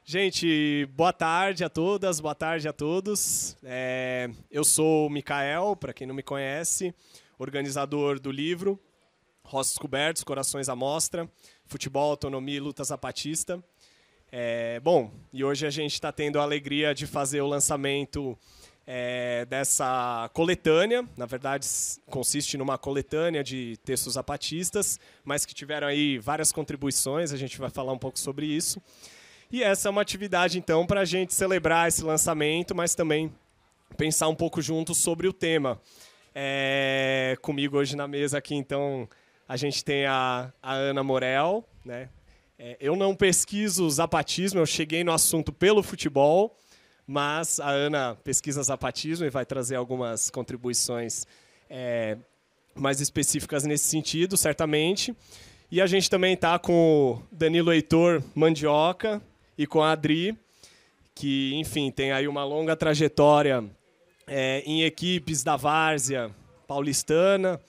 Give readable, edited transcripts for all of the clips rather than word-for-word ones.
Gente, boa tarde a todas, boa tarde a todos. Eu sou o Mikael, para quem não me conhece, organizador do livro Rostos Cobertos, Corações à Mostra, Futebol, Autonomia e Luta Zapatista. E hoje a gente está tendo a alegria de fazer o lançamento dessa coletânea. Na verdade, consiste numa coletânea de textos zapatistas, mas que tiveram aí várias contribuições, a gente vai falar um pouco sobre isso. E essa é uma atividade, então, para a gente celebrar esse lançamento, mas também pensar um pouco juntos sobre o tema. Comigo hoje na mesa aqui, então, a gente tem a Ana Morel, né? Eu não pesquiso zapatismo, eu cheguei no assunto pelo futebol, mas a Ana pesquisa zapatismo e vai trazer algumas contribuições mais específicas nesse sentido, certamente. E a gente também está com o Danilo Heitor Mandioca e com a Adri, que, enfim, tem aí uma longa trajetória em equipes da várzea paulistana,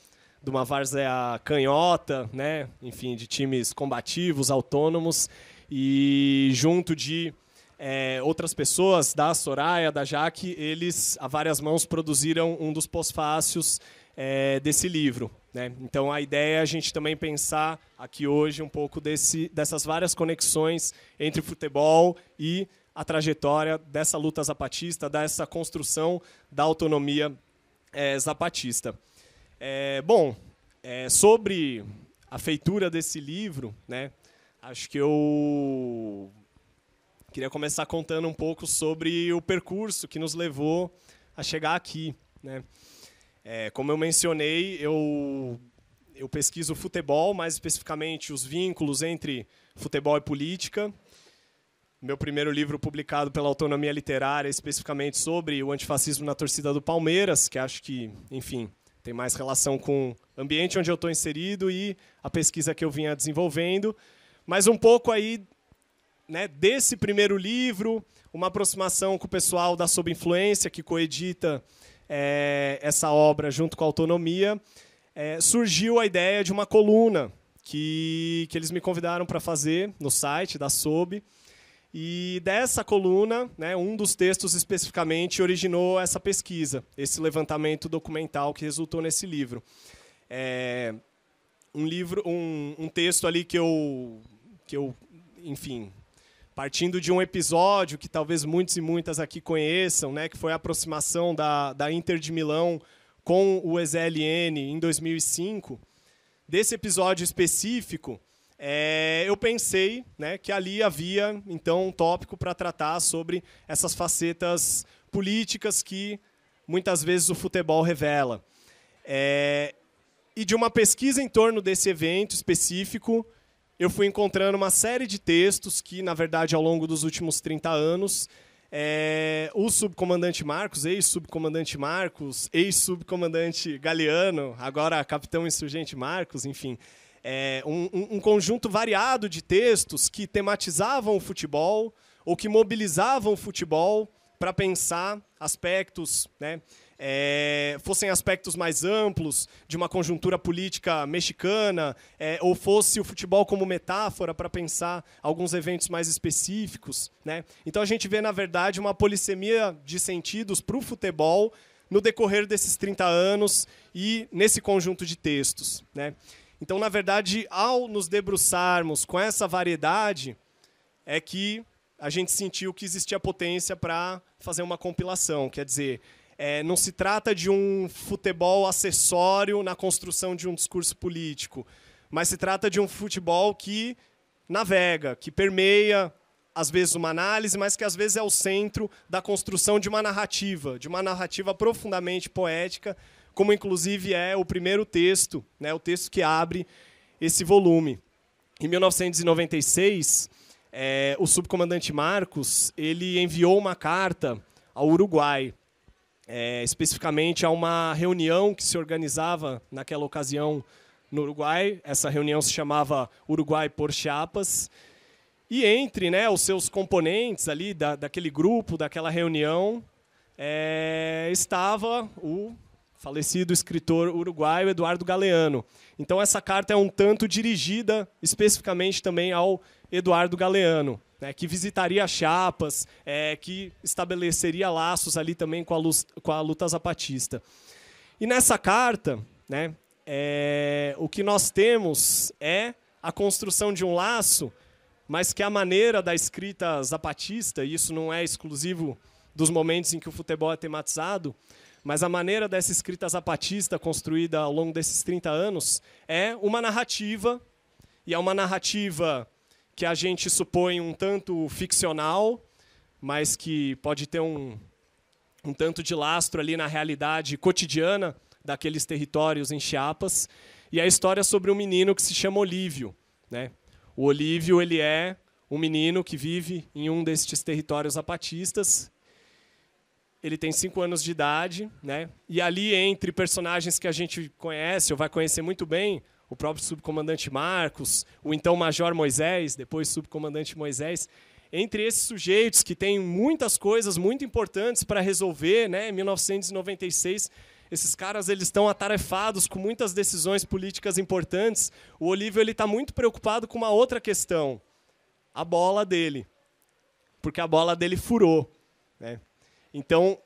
de uma várzea canhota, né? Enfim, de times combativos, autônomos, e junto de outras pessoas, da Soraya, da Jaque, eles, a várias mãos, produziram um dos pós-fácios desse livro, né? Então, a ideia é a gente também pensar aqui hoje um pouco dessas várias conexões entre futebol e a trajetória dessa luta zapatista, dessa construção da autonomia zapatista. Sobre a feitura desse livro, né, acho que eu queria começar contando um pouco sobre o percurso que nos levou a chegar aqui, né? Como eu mencionei, eu pesquiso futebol, mais especificamente os vínculos entre futebol e política. Meu primeiro livro publicado pela Autonomia Literária, especificamente sobre o antifascismo na torcida do Palmeiras, que acho que, enfim, tem mais relação com o ambiente onde eu estou inserido e a pesquisa que eu vinha desenvolvendo. Mas um pouco aí, né, desse primeiro livro, uma aproximação com o pessoal da Sob Influência, que coedita essa obra junto com a Autonomia, surgiu a ideia de uma coluna que eles me convidaram para fazer no site da Sob. E dessa coluna, né, um dos textos especificamente originou essa pesquisa, esse levantamento documental que resultou nesse livro. Um texto ali que eu, enfim, partindo de um episódio que talvez muitos e muitas aqui conheçam, né, que foi a aproximação da Inter de Milão com o EZLN em 2005, desse episódio específico, eu pensei, né, que ali havia, então, um tópico para tratar sobre essas facetas políticas que, muitas vezes, o futebol revela. E de uma pesquisa em torno desse evento específico, eu fui encontrando uma série de textos que, na verdade, ao longo dos últimos 30 anos, o subcomandante Marcos, ex-subcomandante Marcos, ex-subcomandante Galeano, agora capitão insurgente Marcos, enfim, um conjunto variado de textos que tematizavam o futebol ou que mobilizavam o futebol para pensar aspectos, né, fossem aspectos mais amplos de uma conjuntura política mexicana, ou fosse o futebol como metáfora para pensar alguns eventos mais específicos, né? Então a gente vê, na verdade, uma polissemia de sentidos para o futebol no decorrer desses 30 anos e nesse conjunto de textos, né? Então, na verdade, ao nos debruçarmos com essa variedade, é que a gente sentiu que existia potência para fazer uma compilação. Quer dizer, não se trata de um futebol acessório na construção de um discurso político, mas se trata de um futebol que navega, que permeia, às vezes, uma análise, mas que, às vezes, é o centro da construção de uma narrativa profundamente poética, como, inclusive, é o primeiro texto, né, o texto que abre esse volume. Em 1996, o subcomandante Marcos ele enviou uma carta ao Uruguai, especificamente a uma reunião que se organizava naquela ocasião no Uruguai. Essa reunião se chamava Uruguai por Chiapas. E entre, né, os seus componentes ali daquele grupo, daquela reunião, estava o falecido escritor uruguaio Eduardo Galeano. Então essa carta é um tanto dirigida especificamente também ao Eduardo Galeano, né, que visitaria Chiapas, que estabeleceria laços ali também com a luta zapatista. E nessa carta, né, o que nós temos é a construção de um laço, mas que a maneira da escrita zapatista, e isso não é exclusivo dos momentos em que o futebol é tematizado, mas a maneira dessa escrita zapatista construída ao longo desses 30 anos é uma narrativa, e é uma narrativa que a gente supõe um tanto ficcional, mas que pode ter um tanto de lastro ali na realidade cotidiana daqueles territórios em Chiapas, e a história sobre um menino que se chama Olívio, né? O Olívio, ele é um menino que vive em um destes territórios zapatistas. Ele tem 5 anos de idade, né? E ali, entre personagens que a gente conhece, ou vai conhecer muito bem, o próprio subcomandante Marcos, o então Major Moisés, depois subcomandante Moisés, entre esses sujeitos que têm muitas coisas muito importantes para resolver, né? Em 1996, esses caras eles estão atarefados com muitas decisões políticas importantes. O Olívio está muito preocupado com uma outra questão, a bola dele, porque a bola dele furou, né? Então,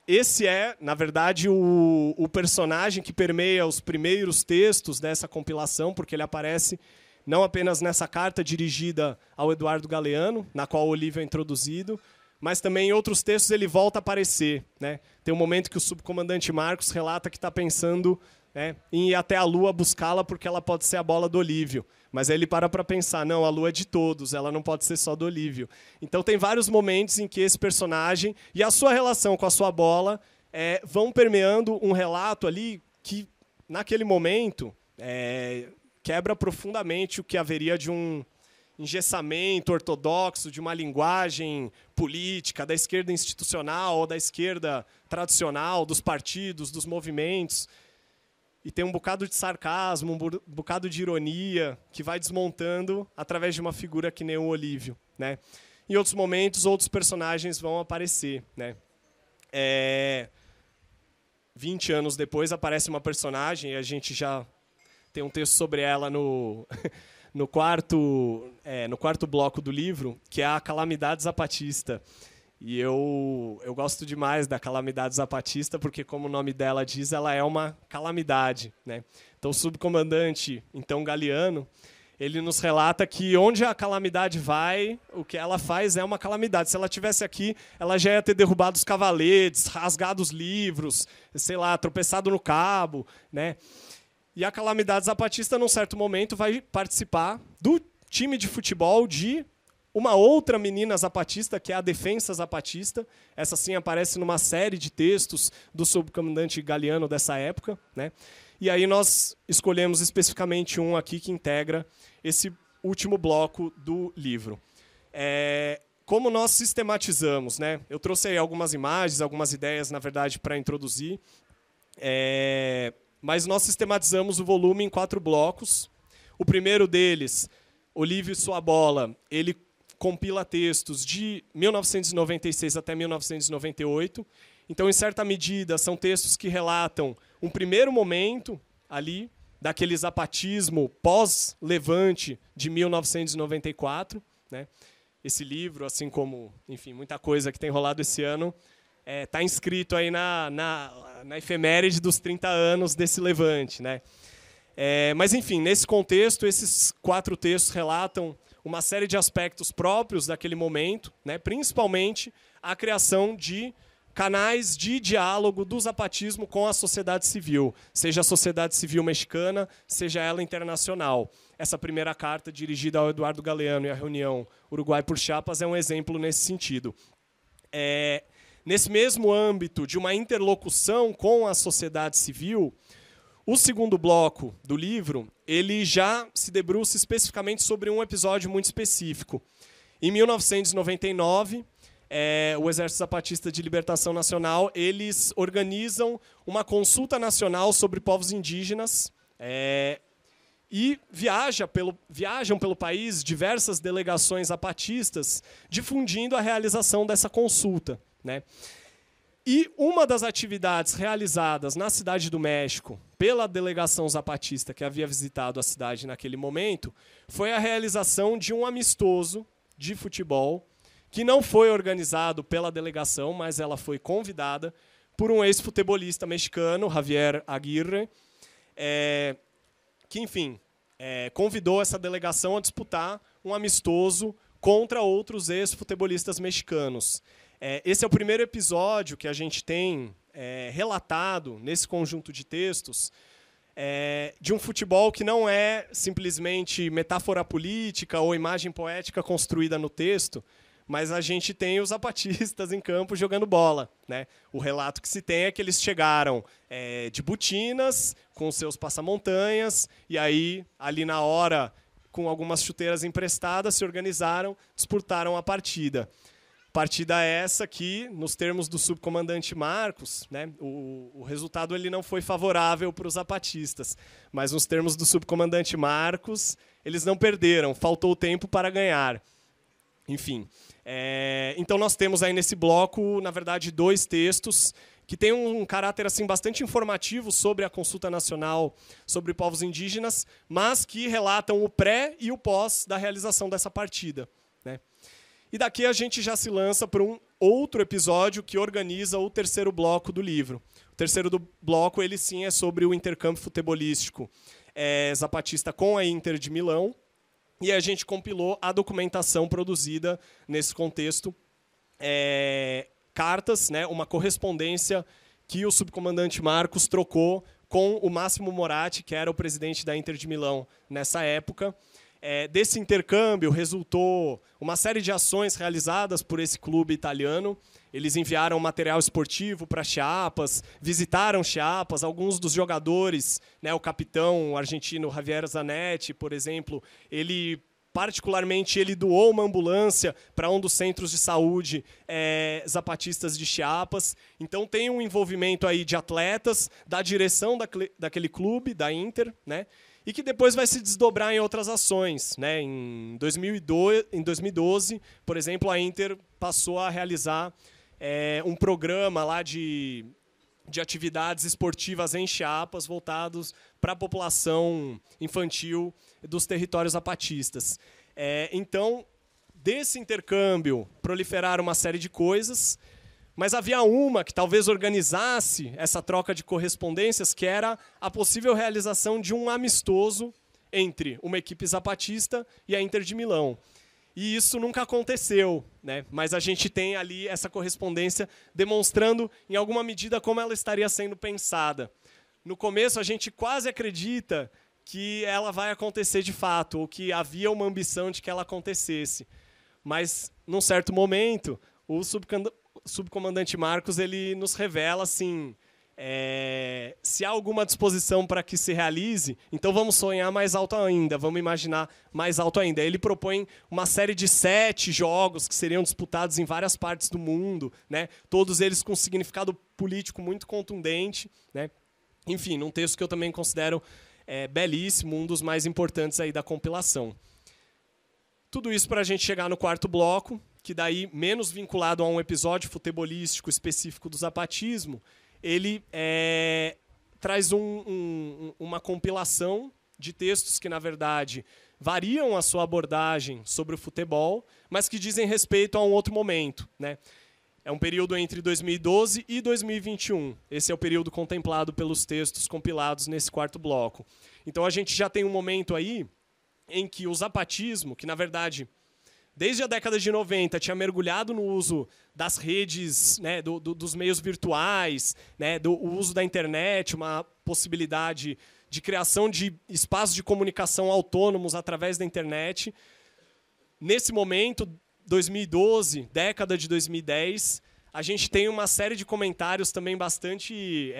esse é, na verdade, o personagem que permeia os primeiros textos dessa compilação, porque ele aparece não apenas nessa carta dirigida ao Eduardo Galeano, na qual o Olívio é introduzido, mas também em outros textos ele volta a aparecer, né? Tem um momento que o subcomandante Marcos relata que está pensando, né, em ir até a Lua buscá-la porque ela pode ser a bola do Olívio. Mas aí ele para pensar, não, a Lua é de todos, ela não pode ser só do Olívio. Então tem vários momentos em que esse personagem e a sua relação com a sua bola vão permeando um relato ali que, naquele momento, quebra profundamente o que haveria de um engessamento ortodoxo, de uma linguagem política, da esquerda institucional ou da esquerda tradicional, dos partidos, dos movimentos. E tem um bocado de sarcasmo, um bocado de ironia, que vai desmontando através de uma figura que nem o Olívio, né? Em outros momentos, outros personagens vão aparecer, né? 20 anos depois aparece uma personagem, e a gente já tem um texto sobre ela no quarto bloco do livro, que é a Calamidade Zapatista. E eu gosto demais da Calamidade Zapatista, porque, como o nome dela diz, ela é uma calamidade, né? Então, o subcomandante, então Galeano, ele nos relata que onde a calamidade vai, o que ela faz é uma calamidade. Se ela estivesse aqui, ela já ia ter derrubado os cavaletes, rasgado os livros, sei lá, tropeçado no cabo, né? E a Calamidade Zapatista, num certo momento, vai participar do time de futebol de uma outra menina zapatista, que é a Defensa Zapatista. Essa sim aparece numa série de textos do subcomandante Galeano dessa época, né? E aí nós escolhemos especificamente um aqui que integra esse último bloco do livro. Como nós sistematizamos, né? Eu trouxe aí algumas imagens, algumas ideias, na verdade, para introduzir. Mas nós sistematizamos o volume em 4 blocos. O primeiro deles, Olívio e Sua Bola, ele compila textos de 1996 até 1998. Então, em certa medida, são textos que relatam um primeiro momento ali daquele zapatismo pós-Levante de 1994, né? Esse livro, assim como, enfim, muita coisa que tem rolado esse ano, está inscrito aí na efeméride dos 30 anos desse Levante, né? Mas, enfim, nesse contexto, esses 4 textos relatam uma série de aspectos próprios daquele momento, né? Principalmente a criação de canais de diálogo do zapatismo com a sociedade civil, seja a sociedade civil mexicana, seja ela internacional. Essa primeira carta, dirigida ao Eduardo Galeano e à reunião Uruguai por Chiapas, é um exemplo nesse sentido. Nesse mesmo âmbito de uma interlocução com a sociedade civil, o segundo bloco do livro, ele já se debruça especificamente sobre um episódio muito específico. Em 1999, o Exército Zapatista de Libertação Nacional, eles organizam uma consulta nacional sobre povos indígenas e viajam pelo país diversas delegações zapatistas difundindo a realização dessa consulta, né? E uma das atividades realizadas na Cidade do México pela delegação zapatista que havia visitado a cidade naquele momento foi a realização de um amistoso de futebol que não foi organizado pela delegação, mas ela foi convidada por um ex-futebolista mexicano, Javier Aguirre, que, enfim, convidou essa delegação a disputar um amistoso contra outros ex-futebolistas mexicanos. Esse é o primeiro episódio que a gente tem relatado nesse conjunto de textos de um futebol que não é simplesmente metáfora política ou imagem poética construída no texto, mas a gente tem os zapatistas em campo jogando bola, né? O relato que se tem é que eles chegaram de botinas, com seus passamontanhas, e aí, ali na hora, com algumas chuteiras emprestadas, se organizaram, disputaram a partida. Partida essa que, nos termos do subcomandante Marcos, né, o resultado ele não foi favorável para os zapatistas, mas nos termos do subcomandante Marcos, eles não perderam, faltou tempo para ganhar. Enfim, então nós temos aí nesse bloco, na verdade, 2 textos que têm um caráter assim, bastante informativo sobre a consulta nacional sobre povos indígenas, mas que relatam o pré e o pós da realização dessa partida, né? E daqui a gente já se lança para um outro episódio que organiza o terceiro bloco do livro. O terceiro bloco, ele sim, é sobre o intercâmbio futebolístico zapatista com a Inter de Milão. E a gente compilou a documentação produzida nesse contexto, cartas, né, uma correspondência que o subcomandante Marcos trocou com o Máximo Moratti, que era o presidente da Inter de Milão nessa época. Desse intercâmbio resultou uma série de ações realizadas por esse clube italiano. Eles enviaram material esportivo para Chiapas, visitaram Chiapas. Alguns dos jogadores, né, o capitão o argentino Javier Zanetti, por exemplo, ele doou uma ambulância para um dos centros de saúde zapatistas de Chiapas. Então tem um envolvimento aí de atletas, da direção daquele clube, da Inter, né? E que depois vai se desdobrar em outras ações, né? Em 2012, por exemplo, a Inter passou a realizar um programa lá de atividades esportivas em Chiapas voltados para a população infantil dos territórios zapatistas. Então, desse intercâmbio proliferaram uma série de coisas, mas havia uma que talvez organizasse essa troca de correspondências, que era a possível realização de um amistoso entre uma equipe zapatista e a Inter de Milão. E isso nunca aconteceu, né? Mas a gente tem ali essa correspondência demonstrando, em alguma medida, como ela estaria sendo pensada. No começo, a gente quase acredita que ela vai acontecer de fato, ou que havia uma ambição de que ela acontecesse. Mas, num certo momento, o subcomandante Marcos ele nos revela assim, se há alguma disposição para que se realize, então vamos sonhar mais alto ainda, vamos imaginar mais alto ainda. Ele propõe uma série de 7 jogos que seriam disputados em várias partes do mundo, né? Todos eles com significado político muito contundente, né? Enfim, num texto que eu também considero belíssimo, um dos mais importantes aí da compilação. Tudo isso para a gente chegar no quarto bloco, que daí, menos vinculado a um episódio futebolístico específico do zapatismo, ele traz uma compilação de textos que, na verdade, variam a sua abordagem sobre o futebol, mas que dizem respeito a um outro momento, né? É um período entre 2012 e 2021. Esse é o período contemplado pelos textos compilados nesse quarto bloco. Então, a gente já tem um momento aí em que o zapatismo, que, na verdade, desde a década de 90, tinha mergulhado no uso das redes, né, dos meios virtuais, né, do uso da internet, uma possibilidade de criação de espaços de comunicação autônomos através da internet. Nesse momento, 2012, década de 2010, a gente tem uma série de comentários também bastante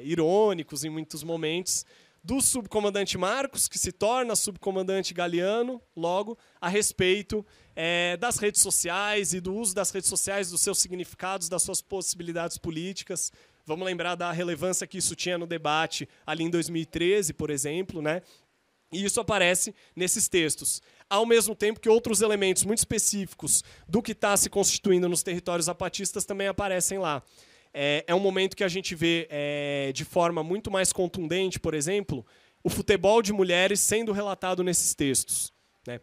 irônicos em muitos momentos, do subcomandante Marcos, que se torna subcomandante Galiano, logo, a respeito das redes sociais e do uso das redes sociais, dos seus significados, das suas possibilidades políticas. Vamos lembrar da relevância que isso tinha no debate ali em 2013, por exemplo, né? E isso aparece nesses textos. Ao mesmo tempo que outros elementos muito específicos do que está se constituindo nos territórios zapatistas também aparecem lá. é um momento que a gente vê de forma muito mais contundente, por exemplo, o futebol de mulheres sendo relatado nesses textos, né?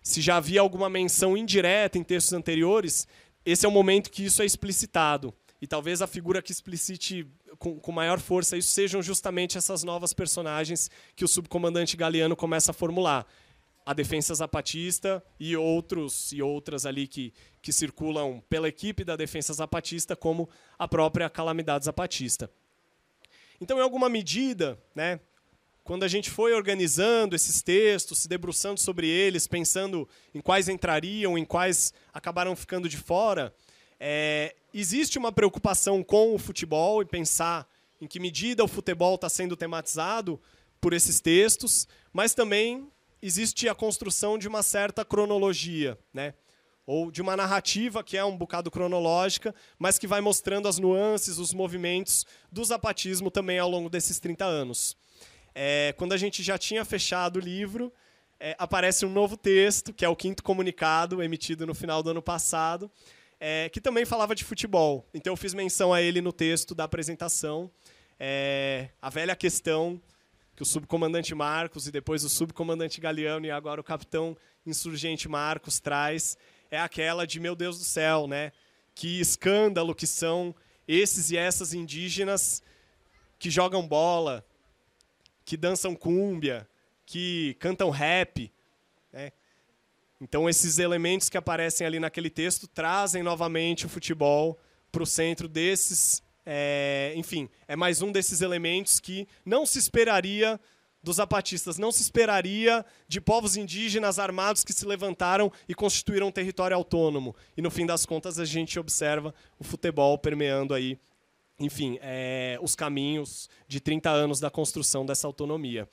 Se já havia alguma menção indireta em textos anteriores, esse é o momento que isso é explicitado. E talvez a figura que explicite com maior força isso sejam justamente essas novas personagens que o subcomandante Galiano começa a formular. A Defensa Zapatista e outras ali que circulam pela equipe da Defensa Zapatista, como a própria Calamidade Zapatista. Então, em alguma medida, né, quando a gente foi organizando esses textos, se debruçando sobre eles, pensando em quais entrariam, em quais acabaram ficando de fora, existe uma preocupação com o futebol e pensar em que medida o futebol está sendo tematizado por esses textos, mas também existe a construção de uma certa cronologia, né? Ou de uma narrativa que é um bocado cronológica, mas que vai mostrando as nuances, os movimentos do zapatismo também ao longo desses 30 anos. Quando a gente já tinha fechado o livro, aparece um novo texto, que é o 5º comunicado, emitido no final do ano passado, que também falava de futebol. Então eu fiz menção a ele no texto da apresentação. A velha questão que o subcomandante Marcos e depois o subcomandante Galiano e agora o capitão insurgente Marcos traz, é aquela de, meu Deus do céu, né? Que escândalo que são esses e essas indígenas que jogam bola, que dançam cúmbia, que cantam rap, né? Então, esses elementos que aparecem ali naquele texto trazem novamente o futebol para o centro desses... enfim, é mais um desses elementos que não se esperaria dos zapatistas, não se esperaria de povos indígenas armados que se levantaram e constituíram um território autônomo. E, no fim das contas, a gente observa o futebol permeando aí, enfim, os caminhos de 30 anos da construção dessa autonomia.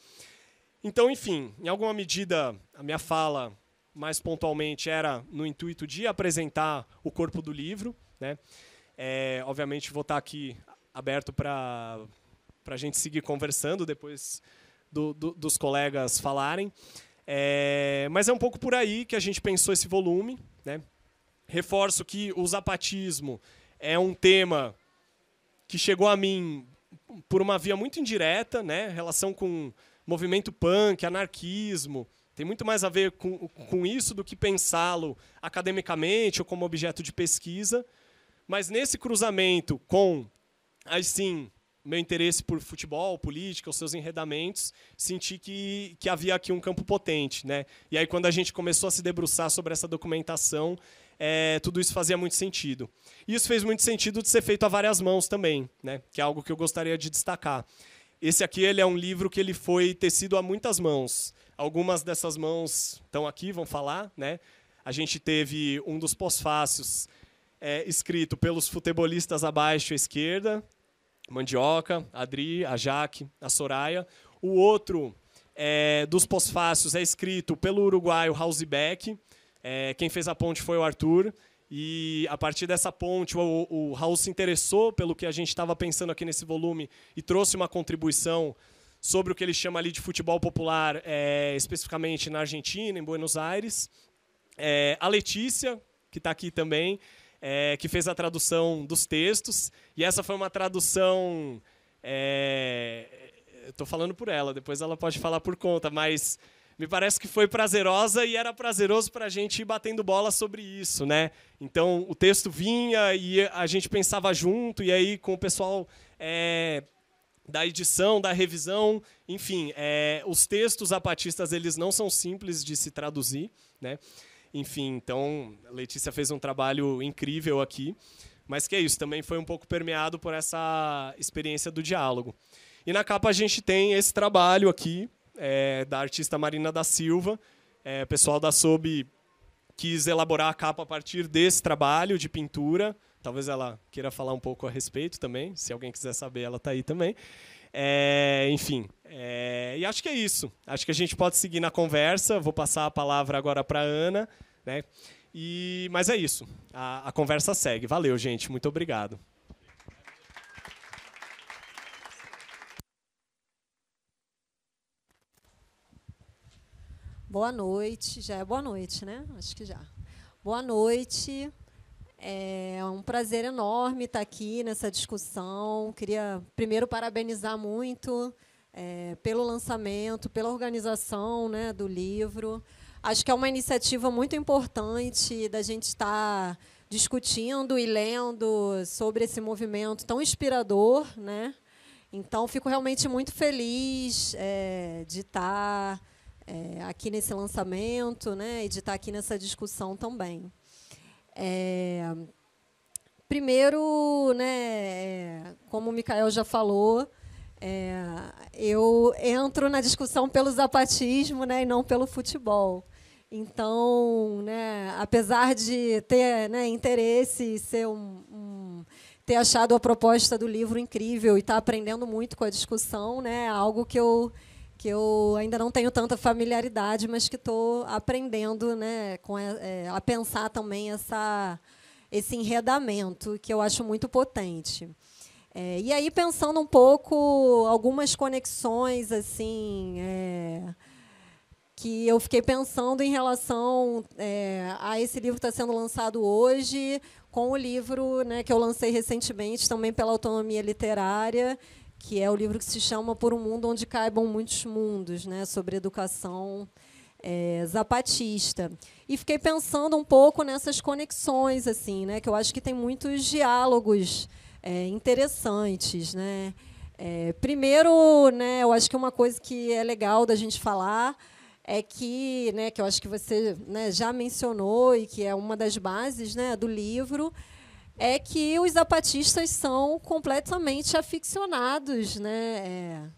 Então, enfim, em alguma medida, a minha fala, mais pontualmente, era no intuito de apresentar o corpo do livro, né? Obviamente, vou estar aqui aberto para a gente seguir conversando depois dos colegas falarem. Mas é um pouco por aí que a gente pensou esse volume, né? Reforço que o zapatismo é um tema que chegou a mim por uma via muito indireta, né? Relação com movimento punk, anarquismo. Tem muito mais a ver com isso do que pensá-lo academicamente ou como objeto de pesquisa. Mas nesse cruzamento com, aí sim, meu interesse por futebol, política, os seus enredamentos, senti que havia aqui um campo potente, né? E aí, quando a gente começou a se debruçar sobre essa documentação, tudo isso fazia muito sentido. E isso fez muito sentido de ser feito a várias mãos também, né? Que é algo que eu gostaria de destacar. Esse aqui ele é um livro que ele foi tecido a muitas mãos. Algumas dessas mãos estão aqui, vão falar, né? A gente teve um dos pós-fácios escrito pelos futebolistas abaixo à esquerda, Mandioca, a Adri, a Jaque, a Soraya. O outro dos pós-fácios é escrito pelo uruguaio Raulzibeck. Quem fez a ponte foi o Arthur. E, a partir dessa ponte, o Raul se interessou pelo que a gente estava pensando aqui nesse volume e trouxe uma contribuição sobre o que ele chama ali de futebol popular, especificamente na Argentina, em Buenos Aires. A Letícia, que está aqui também, que fez a tradução dos textos. E essa foi uma tradução... Estou falando por ela, depois ela pode falar por conta, mas me parece que foi prazerosa e era prazeroso para a gente ir batendo bola sobre isso, né? Então, o texto vinha e a gente pensava junto, e aí com o pessoal da edição, da revisão, enfim, os textos zapatistas eles não são simples de se traduzir, né? Enfim, então, a Letícia fez um trabalho incrível aqui, mas que é isso, também foi um pouco permeado por essa experiência do diálogo. E na capa a gente tem esse trabalho aqui, da artista Marina da Silva. O pessoal da SOB quis elaborar a capa a partir desse trabalho de pintura. Talvez ela queira falar um pouco a respeito também, se alguém quiser saber, ela está aí também. Enfim, e acho que é isso. Acho que a gente pode seguir na conversa. Vou passar a palavra agora para a Ana, né? Mas é isso. A conversa segue. Valeu, gente. Muito obrigado. Boa noite. Já é boa noite, né? Acho que já. Boa noite. É um prazer enorme estar aqui nessa discussão. Queria, primeiro, parabenizar muito pelo lançamento, pela organização, né, do livro. Acho que é uma iniciativa muito importante da gente estar discutindo e lendo sobre esse movimento tão inspirador, né? Então, fico realmente muito feliz de estar aqui nesse lançamento, né, e de estar aqui nessa discussão também. Primeiro, né, como o Micael já falou, eu entro na discussão pelo zapatismo, né, e não pelo futebol. Então, né, apesar de ter, né, interesse e ser ter achado a proposta do livro incrível e estar aprendendo muito com a discussão, né, algo que eu ainda não tenho tanta familiaridade, mas que estou aprendendo, né, a pensar também esse enredamento, que eu acho muito potente. E aí, pensando um pouco, algumas conexões assim, que eu fiquei pensando em relação a esse livro que está sendo lançado hoje, com o livro, né, que eu lancei recentemente, também pela Autonomia Literária, que é o livro que se chama Por um Mundo Onde Caibam Muitos Mundos, né, sobre educação zapatista. E fiquei pensando um pouco nessas conexões, assim, né, que eu acho que tem muitos diálogos interessantes, né. Primeiro, né, eu acho que uma coisa que é legal da gente falar é que, né, que eu acho que você, né, já mencionou e que é uma das bases, né, do livro, é que os zapatistas são completamente aficionados, né,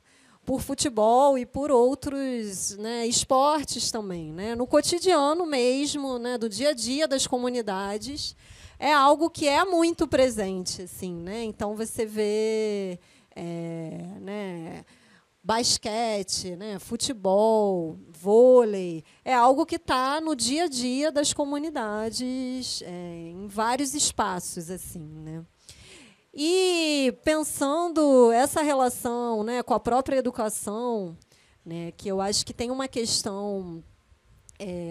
por futebol e por outros, né, esportes também, né, no cotidiano mesmo, né, do dia a dia das comunidades, é algo que é muito presente, assim, né. Então você vê, né, basquete, né, futebol, vôlei, é algo que está no dia a dia das comunidades, em vários espaços, assim, né. E pensando essa relação, né, com a própria educação, né, que eu acho que tem uma questão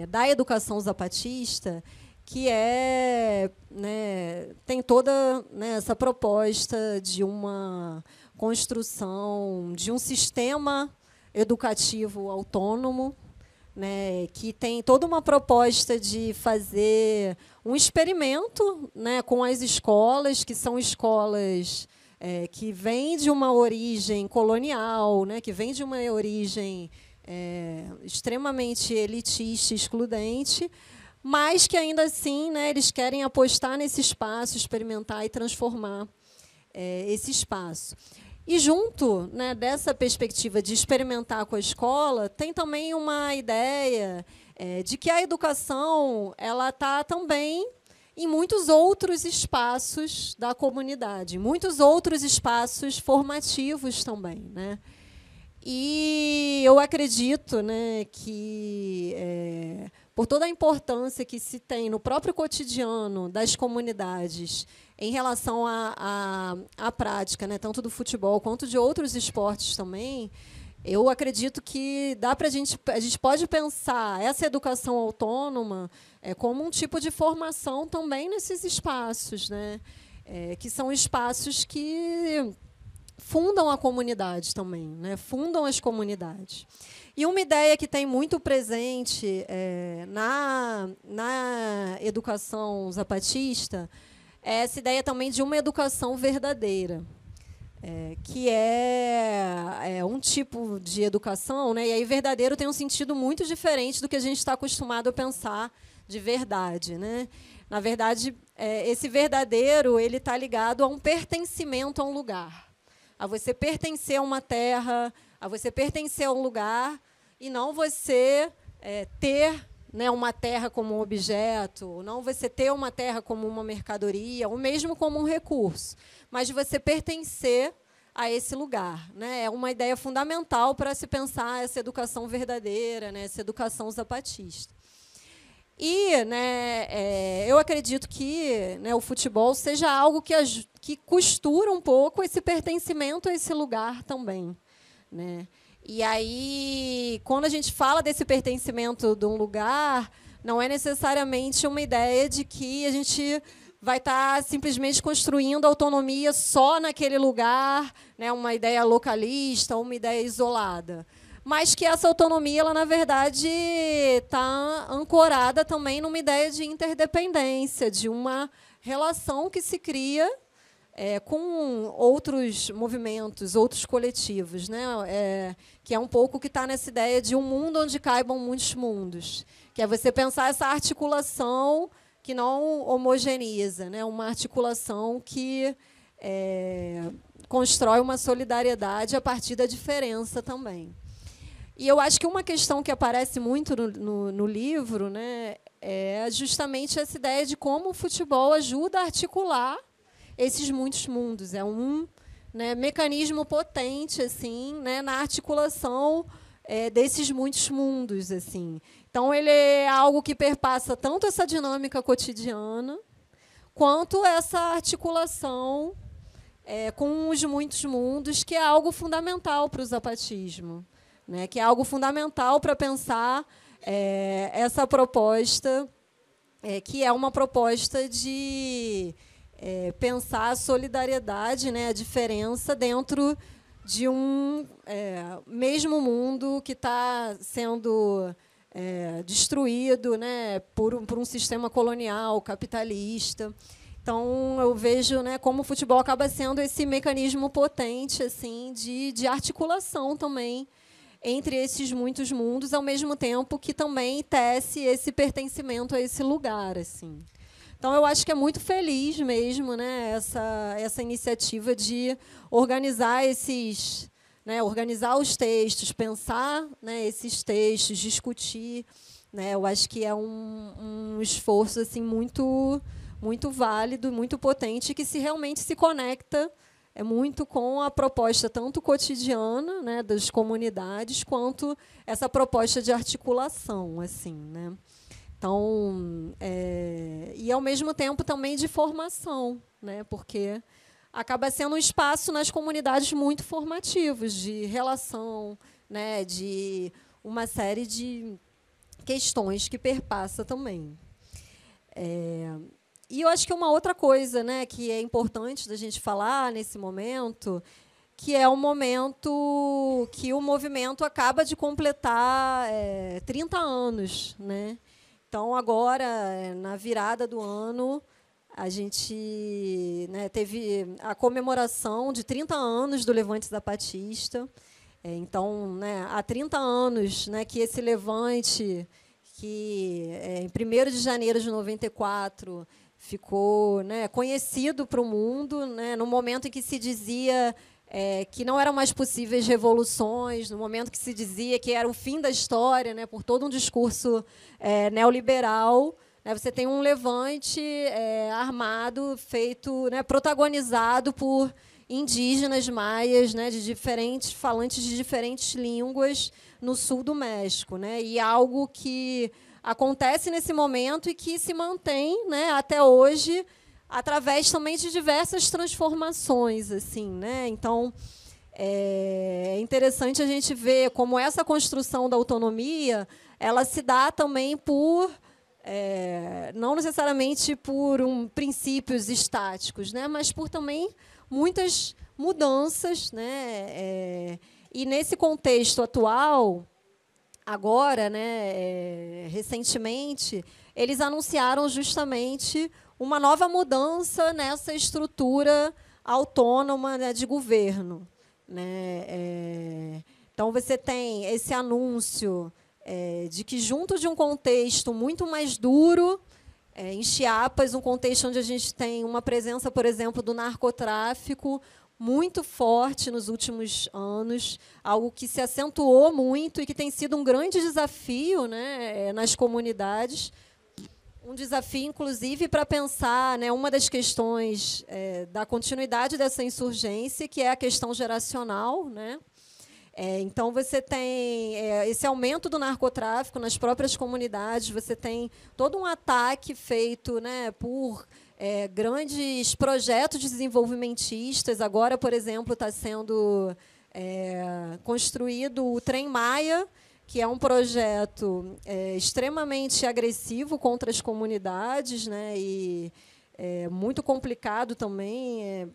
da educação zapatista que né, tem toda, né, essa proposta de uma construção de um sistema educativo autônomo, né, que tem toda uma proposta de fazer um experimento, né, com as escolas, que são escolas que vêm de uma origem colonial, né, que vêm de uma origem extremamente elitista, excludente, mas que, ainda assim, né, eles querem apostar nesse espaço, experimentar e transformar esse espaço. E, junto, né, dessa perspectiva de experimentar com a escola, tem também uma ideia de que a educação ela está também em muitos outros espaços da comunidade, muitos outros espaços formativos também, né? E eu acredito, né, que, por toda a importância que se tem no próprio cotidiano das comunidades em relação à prática, né, tanto do futebol quanto de outros esportes também, eu acredito que a gente pode pensar essa educação autônoma como um tipo de formação também nesses espaços, né, que são espaços que fundam a comunidade também, né, fundam as comunidades. E uma ideia que tem muito presente na educação zapatista é essa ideia também de uma educação verdadeira, que é um tipo de educação, né, e aí verdadeiro tem um sentido muito diferente do que a gente está acostumado a pensar de verdade, né? Na verdade, esse verdadeiro ele está ligado a um pertencimento a um lugar, a você pertencer a uma terra, a você pertencer a um lugar, e não você ter, né, uma terra como um objeto, não você ter uma terra como uma mercadoria, ou mesmo como um recurso, mas de você pertencer a esse lugar, né? É uma ideia fundamental para se pensar essa educação verdadeira, né, essa educação zapatista. E, né, eu acredito que, né, o futebol seja algo que costura um pouco esse pertencimento a esse lugar também, né? E aí, quando a gente fala desse pertencimento de um lugar, não é necessariamente uma ideia de que a gente vai estar simplesmente construindo autonomia só naquele lugar, né, uma ideia localista, uma ideia isolada. Mas que essa autonomia, ela, na verdade, está ancorada também numa ideia de interdependência, de uma relação que se cria com outros movimentos, outros coletivos, né? Que é um pouco que está nessa ideia de um mundo onde caibam muitos mundos, que é você pensar essa articulação que não homogeneiza, né? Uma articulação que constrói uma solidariedade a partir da diferença também. E eu acho que uma questão que aparece muito no livro, né, é justamente essa ideia de como o futebol ajuda a articular esses muitos mundos. É um, né, mecanismo potente, assim, né, na articulação desses muitos mundos, assim. Então, ele é algo que perpassa tanto essa dinâmica cotidiana quanto essa articulação com os muitos mundos, que é algo fundamental para o zapatismo, né, que é algo fundamental para pensar essa proposta, que é uma proposta de pensar a solidariedade, né, a diferença dentro de um mesmo mundo que está sendo destruído, né, por um sistema colonial, capitalista. Então, eu vejo, né, como o futebol acaba sendo esse mecanismo potente, assim, de articulação também entre esses muitos mundos, ao mesmo tempo que também tece esse pertencimento a esse lugar, assim. Então, eu acho que é muito feliz mesmo, né, essa iniciativa de organizar esses, né, organizar os textos, pensar, né, esses textos, discutir, né. Eu acho que é um esforço assim muito válido, muito potente, que realmente se conecta muito com a proposta tanto cotidiana, né, das comunidades, quanto essa proposta de articulação, assim, né. Então, e ao mesmo tempo também de formação, né, porque acaba sendo um espaço nas comunidades muito formativos, de relação, né, de uma série de questões que perpassa também. E eu acho que uma outra coisa, né, que é importante da gente falar nesse momento, que é o momento que o movimento acaba de completar 30 anos, né? Então, agora, na virada do ano, a gente, né, teve a comemoração de 30 anos do Levante Zapatista. Então, né, há 30 anos, né, que esse levante, que em 1º de janeiro de 94 ficou, né, conhecido para o mundo, né, no momento em que se dizia que não eram mais possíveis revoluções, no momento que se dizia que era o fim da história, né, por todo um discurso neoliberal, né, você tem um levante armado, feito, né, protagonizado por indígenas maias, né, de diferentes falantes de diferentes línguas no sul do México, né, e algo que acontece nesse momento e que se mantém, né, até hoje, através também de diversas transformações, assim, né? Então, é interessante a gente ver como essa construção da autonomia, ela se dá também por não necessariamente por princípios estáticos, né, mas por também muitas mudanças, né? E nesse contexto atual, agora, né, recentemente, eles anunciaram justamente uma nova mudança nessa estrutura autônoma, né, de governo, né? Então, você tem esse anúncio de que, junto de um contexto muito mais duro, em Chiapas, um contexto onde a gente tem uma presença, por exemplo, do narcotráfico muito forte nos últimos anos, algo que se acentuou muito e que tem sido um grande desafio, né, nas comunidades. Um desafio, inclusive, para pensar, né, uma das questões da continuidade dessa insurgência, que é a questão geracional, né? Então, você tem esse aumento do narcotráfico nas próprias comunidades, você tem todo um ataque feito, né, por grandes projetos desenvolvimentistas. Agora, por exemplo, está sendo construído o Trem Maia, que é um projeto extremamente agressivo contra as comunidades, né, e muito complicado também,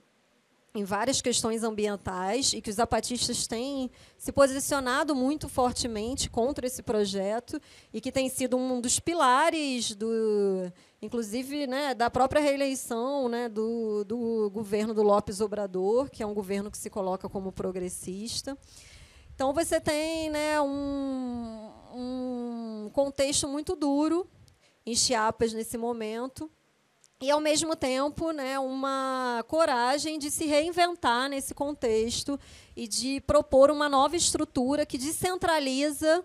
em várias questões ambientais, e que os zapatistas têm se posicionado muito fortemente contra esse projeto, e que tem sido um dos pilares, inclusive, né, da própria reeleição, né, do governo do López Obrador, que é um governo que se coloca como progressista. Então, você tem, né, um contexto muito duro em Chiapas nesse momento, e, ao mesmo tempo, né, uma coragem de se reinventar nesse contexto e de propor uma nova estrutura que descentraliza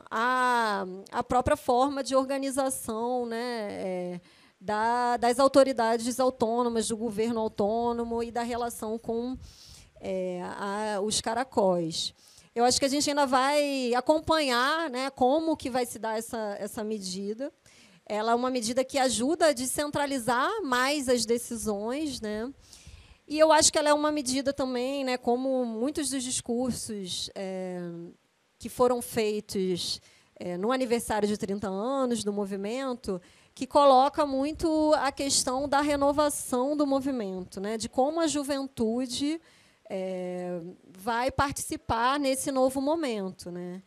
a própria forma de organização, né, das autoridades autônomas, do governo autônomo e da relação com os caracóis. Eu acho que a gente ainda vai acompanhar, né, como que vai se dar essa medida. Ela é uma medida que ajuda a descentralizar mais as decisões, né? E eu acho que ela é uma medida também, né, como muitos dos discursos que foram feitos no aniversário de 30 anos do movimento, que coloca muito a questão da renovação do movimento, né, de como a juventude vai participar nesse novo momento, né?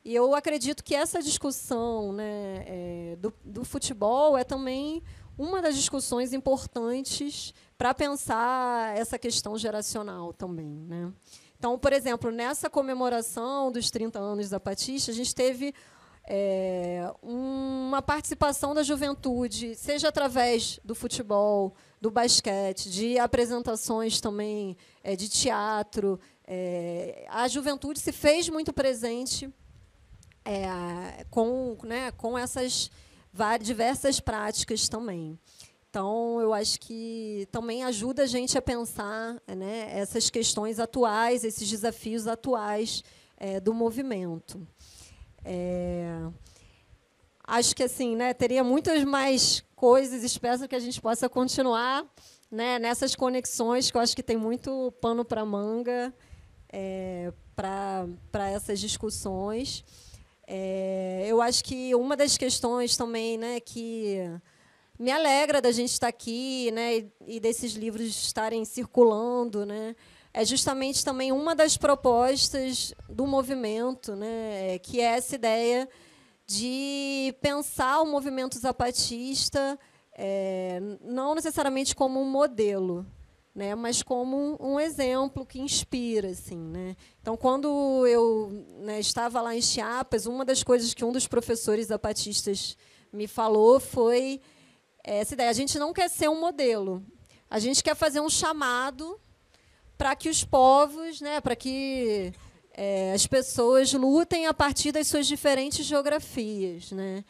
E eu acredito que essa discussão, né, do futebol é também uma das discussões importantes para pensar essa questão geracional também, né? Então, por exemplo, nessa comemoração dos 30 anos zapatistas, a gente teve uma participação da juventude, seja através do futebol, do basquete, de apresentações também de teatro. A juventude se fez muito presente com essas diversas práticas também. Então, eu acho que também ajuda a gente a pensar, né, essas questões atuais, esses desafios atuais do movimento. Acho que assim, né, teria muitas mais coisas, espero que a gente possa continuar, né, nessas conexões, que eu acho que tem muito pano para manga para essas discussões. Eu acho que uma das questões também, né, que me alegra da gente estar aqui, né, e desses livros estarem circulando, né, é justamente também uma das propostas do movimento, né, que é essa ideia de pensar o movimento zapatista não necessariamente como um modelo, né, mas como um exemplo que inspira, assim, né? Então, quando eu, né, estava lá em Chiapas, uma das coisas que um dos professores zapatistas me falou foi essa ideia: a gente não quer ser um modelo, a gente quer fazer um chamado para que os povos, né, para que as pessoas lutem a partir das suas diferentes geografias, né?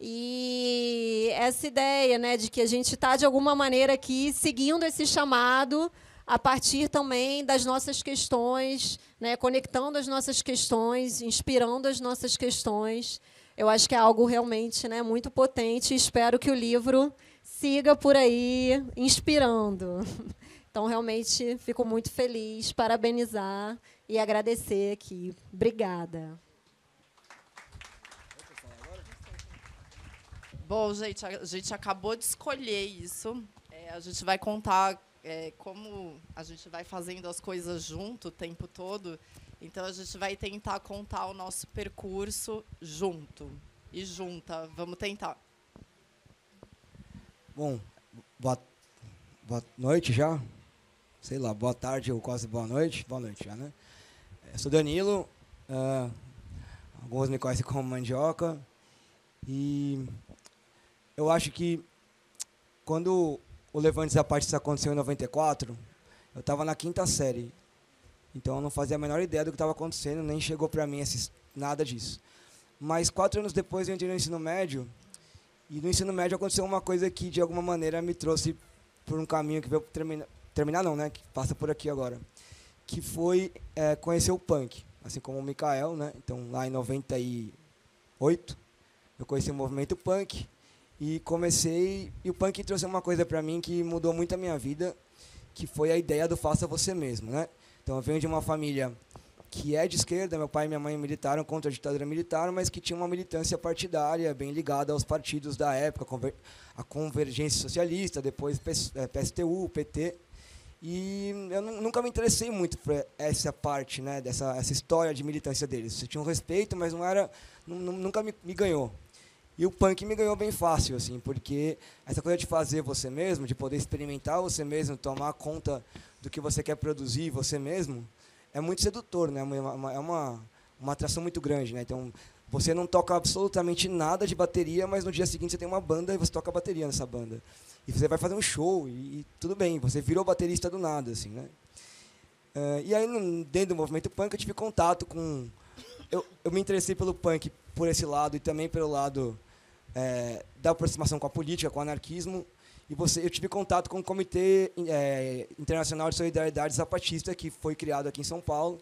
E essa ideia, né, de que a gente está, de alguma maneira, aqui seguindo esse chamado a partir também das nossas questões, né, conectando as nossas questões, inspirando as nossas questões, eu acho que é algo realmente, né, muito potente, e espero que o livro siga por aí inspirando. Então, realmente, fico muito feliz, parabenizar e agradecer aqui. Obrigada. Bom, gente, a gente acabou de escolher isso. A gente vai contar como a gente vai fazendo as coisas junto o tempo todo. Então, a gente vai tentar contar o nosso percurso junto e junta. Vamos tentar. Bom, boa noite já. Sei lá, boa tarde ou quase boa noite. Boa noite já, né? Eu sou Danilo. Alguns me conhecem como Mandioca. E eu acho que quando o Levante Zapatista aconteceu em 94, eu estava na 5ª série. Então eu não fazia a menor ideia do que estava acontecendo, nem chegou para mim nada disso. Mas 4 anos depois eu entrei no ensino médio, e no ensino médio aconteceu uma coisa que de alguma maneira me trouxe por um caminho que veio terminar não, né, que passa por aqui agora, que foi conhecer o punk, assim como o Mikael, né? Então lá em 98 eu conheci o movimento punk e comecei, e o punk trouxe uma coisa para mim que mudou muito a minha vida, que foi a ideia do faça você mesmo, né? Então eu venho de uma família que é de esquerda. Meu pai e minha mãe militaram contra a ditadura militar, mas que tinha uma militância partidária bem ligada aos partidos da época, a Convergência Socialista, depois PSTU, PT. E eu nunca me interessei muito por essa parte, né, essa história de militância deles. Eu tinha um respeito, mas nunca me ganhou. E o punk me ganhou bem fácil, assim, porque essa coisa de fazer você mesmo, de poder experimentar você mesmo, tomar conta do que você quer produzir você mesmo, é muito sedutor, né? É uma atração muito grande, né? Então, você não toca absolutamente nada de bateria, mas no dia seguinte você tem uma banda e você toca bateria nessa banda. E você vai fazer um show e tudo bem, você virou baterista do nada, assim, né? E aí, dentro do movimento punk, eu tive contato com... Eu me interessei pelo punk por esse lado e também pelo lado da aproximação com a política, com o anarquismo. E eu tive contato com o Comitê Internacional de Solidariedade Zapatista, que foi criado aqui em São Paulo.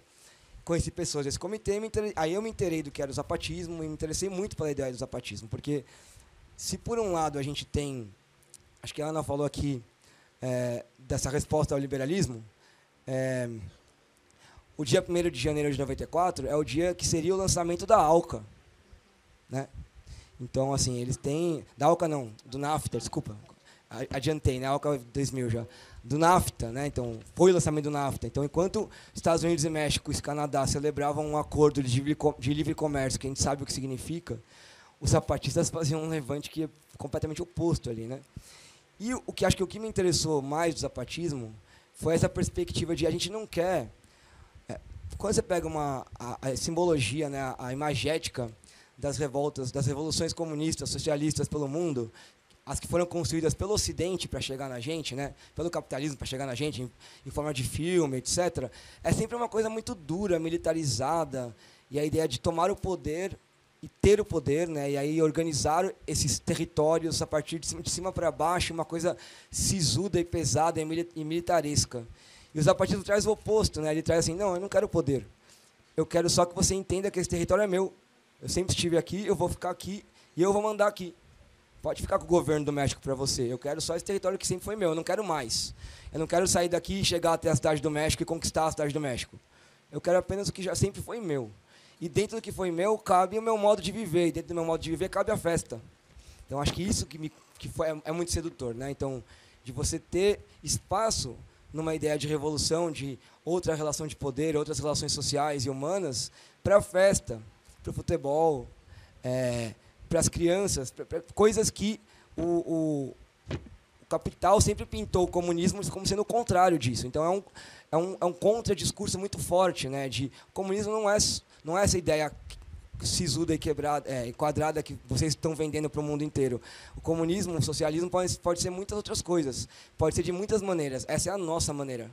Conheci pessoas desse comitê, aí eu me interessei do que era o zapatismo e me interessei muito pela ideia do zapatismo, porque se por um lado a gente tem, acho que a Ana falou aqui dessa resposta ao liberalismo, o dia 1º de janeiro de 94 é o dia que seria o lançamento da ALCA, né? Então, assim, eles têm... Da ALCA não, do NAFTA, desculpa. Adiantei, né? ALCA 2000 já. Do NAFTA, né? Então, foi o lançamento do NAFTA. Então, enquanto Estados Unidos e México e Canadá celebravam um acordo de livre comércio, que a gente sabe o que significa, os zapatistas faziam um levante que é completamente oposto ali, né? E o que me interessou mais do zapatismo foi essa perspectiva de a gente não quer... Quando você pega a simbologia, né, a imagética das revoltas, das revoluções comunistas, socialistas pelo mundo, as que foram construídas pelo Ocidente para chegar na gente, né, pelo capitalismo para chegar na gente, em forma de filme, etc., é sempre uma coisa muito dura, militarizada, e a ideia de tomar o poder e ter o poder, né, e aí organizar esses territórios a partir de cima para baixo, uma coisa sisuda e pesada e militaresca. E o zapatismo traz o oposto, né? Ele traz assim, não, eu não quero poder. Eu quero só que você entenda que esse território é meu. Eu sempre estive aqui, eu vou ficar aqui e eu vou mandar aqui. Pode ficar com o governo do México para você. Eu quero só esse território que sempre foi meu, eu não quero mais. Eu não quero sair daqui e chegar até a cidade do México e conquistar a cidade do México. Eu quero apenas o que já sempre foi meu. E dentro do que foi meu, cabe o meu modo de viver. E dentro do meu modo de viver, cabe a festa. Então, acho que isso é muito sedutor, né? Então, de você ter espaço numa ideia de revolução, de outra relação de poder, outras relações sociais e humanas, para a festa, para o futebol, para as crianças, pra coisas que o capital sempre pintou o comunismo como sendo o contrário disso. Então é um contradiscurso muito forte, né? De comunismo não é essa ideia sisuda e quebrada, quadrada que vocês estão vendendo para o mundo inteiro. O comunismo, o socialismo pode ser muitas outras coisas, pode ser de muitas maneiras. Essa é a nossa maneira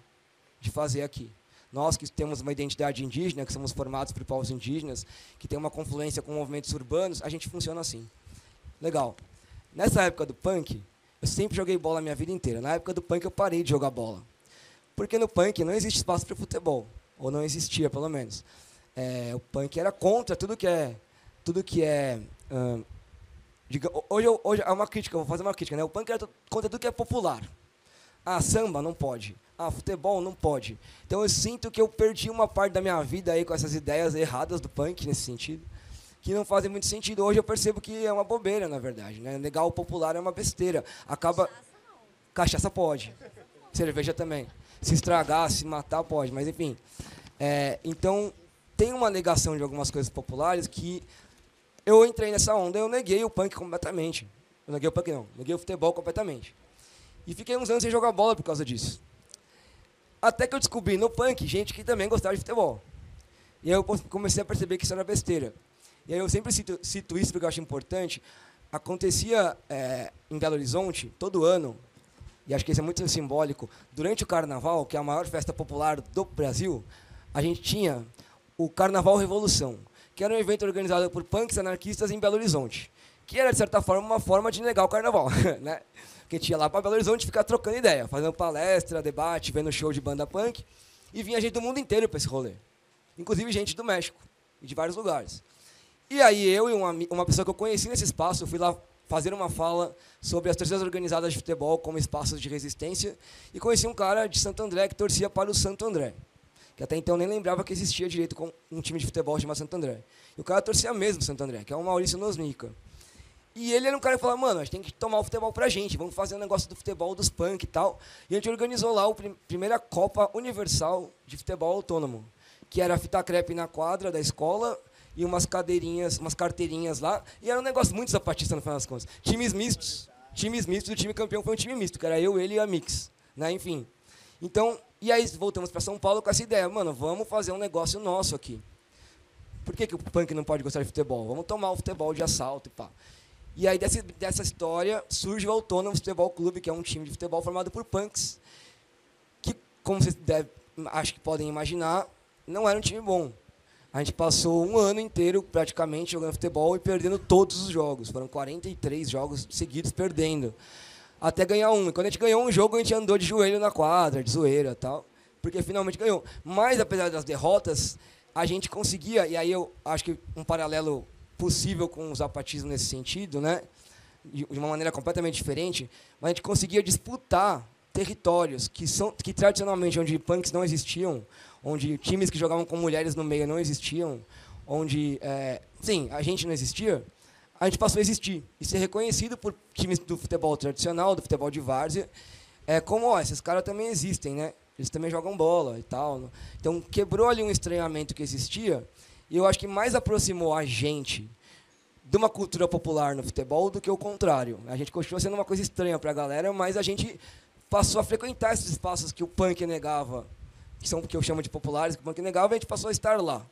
de fazer aqui. Nós que temos uma identidade indígena, que somos formados por povos indígenas, que tem uma confluência com movimentos urbanos, a gente funciona assim. Legal. Nessa época do punk, eu sempre joguei bola a minha vida inteira. Na época do punk eu parei de jogar bola. Porque no punk não existe espaço para futebol, ou não existia pelo menos. O punk era contra tudo que é hoje é uma crítica, vou fazer uma crítica, né? O punk era contra tudo que é popular. Samba não pode. Futebol não pode. Então eu sinto que eu perdi uma parte da minha vida aí com essas ideias erradas do punk nesse sentido, que não fazem muito sentido. Hoje eu percebo que é uma bobeira, na verdade, né? Negar o popular é uma besteira. Cachaça pode. Cerveja também. Se estragar, se matar, pode, mas enfim. Então tem uma negação de algumas coisas populares que eu entrei nessa onda, eu neguei o punk completamente. Eu neguei o punk não, neguei o futebol completamente. E fiquei uns anos sem jogar bola por causa disso. Até que eu descobri no punk gente que também gostava de futebol. E aí eu comecei a perceber que isso era besteira. E aí eu sempre cito isso porque eu acho importante. Acontecia em Belo Horizonte, todo ano, e acho que isso é muito simbólico, durante o Carnaval, que é a maior festa popular do Brasil, a gente tinha o Carnaval Revolução, que era um evento organizado por punks anarquistas em Belo Horizonte, que era, de certa forma, uma forma de negar o Carnaval, né? Porque a gente ia lá para Belo Horizonte ficar trocando ideia, fazendo palestra, debate, vendo show de banda punk, e vinha gente do mundo inteiro para esse rolê, inclusive gente do México e de vários lugares. E aí eu e uma pessoa que eu conheci nesse espaço, eu fui lá fazer uma fala sobre as torcidas organizadas de futebol como espaços de resistência, e conheci um cara de Santo André que torcia para o Santo André. que até então eu nem lembrava que existia direito com um time de futebol chamado Santo André. E o cara torcia mesmo Santo André, que é o Maurício Nosnica. E ele era um cara que falava, mano, a gente tem que tomar o futebol pra gente, vamos fazer um negócio do futebol dos punk e tal. E a gente organizou lá a primeira Copa Universal de Futebol Autônomo, que era fita crepe na quadra da escola e umas cadeirinhas, umas carteirinhas lá. E era um negócio muito zapatista no final das contas. Times mistos, o time campeão foi um time misto, que era eu, ele e a Mix, né? Enfim. Então, e aí voltamos para São Paulo com essa ideia, mano, vamos fazer um negócio nosso aqui. Por que o punk não pode gostar de futebol? Vamos tomar o futebol de assalto e pá. E aí, dessa história, surge o Autônomo Futebol Clube, que é um time de futebol formado por punks, que, como vocês acho que podem imaginar, não era um time bom. A gente passou um ano inteiro, praticamente, jogando futebol e perdendo todos os jogos. Foram 43 jogos seguidos perdendo, até ganhar um. E quando a gente ganhou um jogo, a gente andou de joelho na quadra, de zoeira e tal, porque finalmente ganhou. Mas, apesar das derrotas, a gente conseguia, e aí eu acho que um paralelo possível com o zapatismo nesse sentido, né? De uma maneira completamente diferente, mas a gente conseguia disputar territórios que tradicionalmente onde punks não existiam, onde times que jogavam com mulheres no meio não existiam, onde sim, a gente não existia, a gente passou a existir e ser reconhecido por times do futebol tradicional, do futebol de várzea, como esses caras também existem, né? Eles também jogam bola e tal. Então quebrou ali um estranhamento que existia. E eu acho que mais aproximou a gente de uma cultura popular no futebol do que o contrário. A gente continua sendo uma coisa estranha para a galera, mas a gente passou a frequentar esses espaços que o punk negava, que eu chamo de populares, que o punk negava, e a gente passou a estar lá.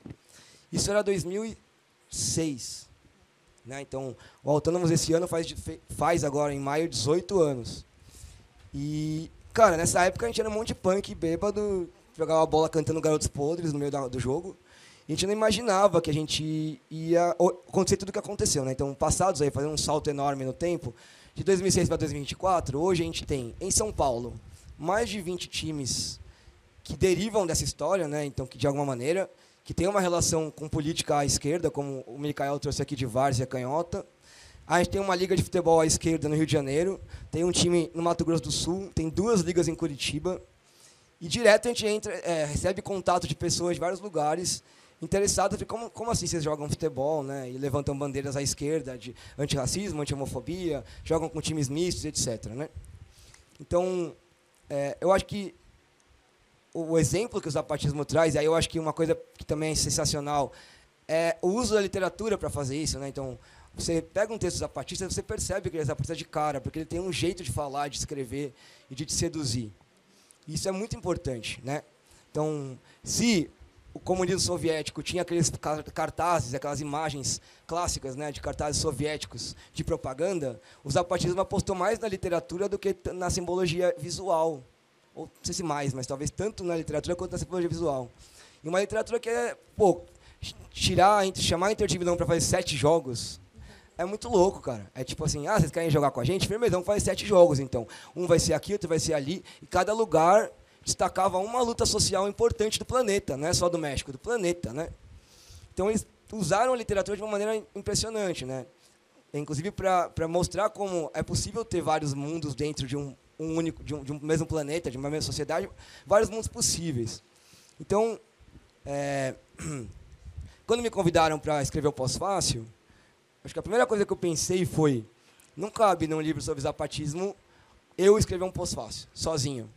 Isso era 2006. Né? Então, o Autônomos esse ano faz agora, em maio, 18 anos. E, cara, nessa época a gente era um monte de punk bêbado, jogava bola cantando Garotos Podres no meio do jogo. A gente não imaginava que a gente ia acontecer tudo o que aconteceu, né? Então, passados aí, fazendo um salto enorme no tempo, de 2006 para 2024, hoje a gente tem, em São Paulo, mais de 20 times que derivam dessa história, né? Então, que de alguma maneira, que tem uma relação com política à esquerda, como o Micael trouxe aqui de Várzea Canhota. A gente tem uma liga de futebol à esquerda no Rio de Janeiro, tem um time no Mato Grosso do Sul, tem 2 ligas em Curitiba, e direto a gente recebe contato de pessoas de vários lugares interessados em como assim vocês jogam futebol, né? E levantam bandeiras à esquerda de antirracismo, anti-homofobia, jogam com times mistos, etc. Né? Então, eu acho que o exemplo que o zapatismo traz, e aí eu acho que uma coisa que também é sensacional, é o uso da literatura para fazer isso. Né? Então, você pega um texto zapatista, você percebe que ele é zapatista de cara, porque ele tem um jeito de falar, de escrever e de te seduzir. Isso é muito importante. Né? Então, se o comunismo soviético tinha aqueles cartazes, aquelas imagens clássicas, né, de cartazes soviéticos de propaganda, o zapatismo apostou mais na literatura do que na simbologia visual. Ou não sei se mais, mas talvez tanto na literatura quanto na simbologia visual. E uma literatura que chamar a Inter de Milão para fazer 7 jogos é muito louco, cara. É tipo assim, vocês querem jogar com a gente? Firmeza, vamos fazer 7 jogos, então. Um vai ser aqui, outro vai ser ali, e cada lugar destacava uma luta social importante do planeta, não é só do México, do planeta, né? Então eles usaram a literatura de uma maneira impressionante, né? Inclusive para mostrar como é possível ter vários mundos dentro de um mesmo planeta, de uma mesma sociedade, vários mundos possíveis. Então, quando me convidaram para escrever o Pós-Fácil, acho que a primeira coisa que eu pensei foi, não cabe num livro sobre zapatismo eu escrever um Pós-Fácil, sozinho.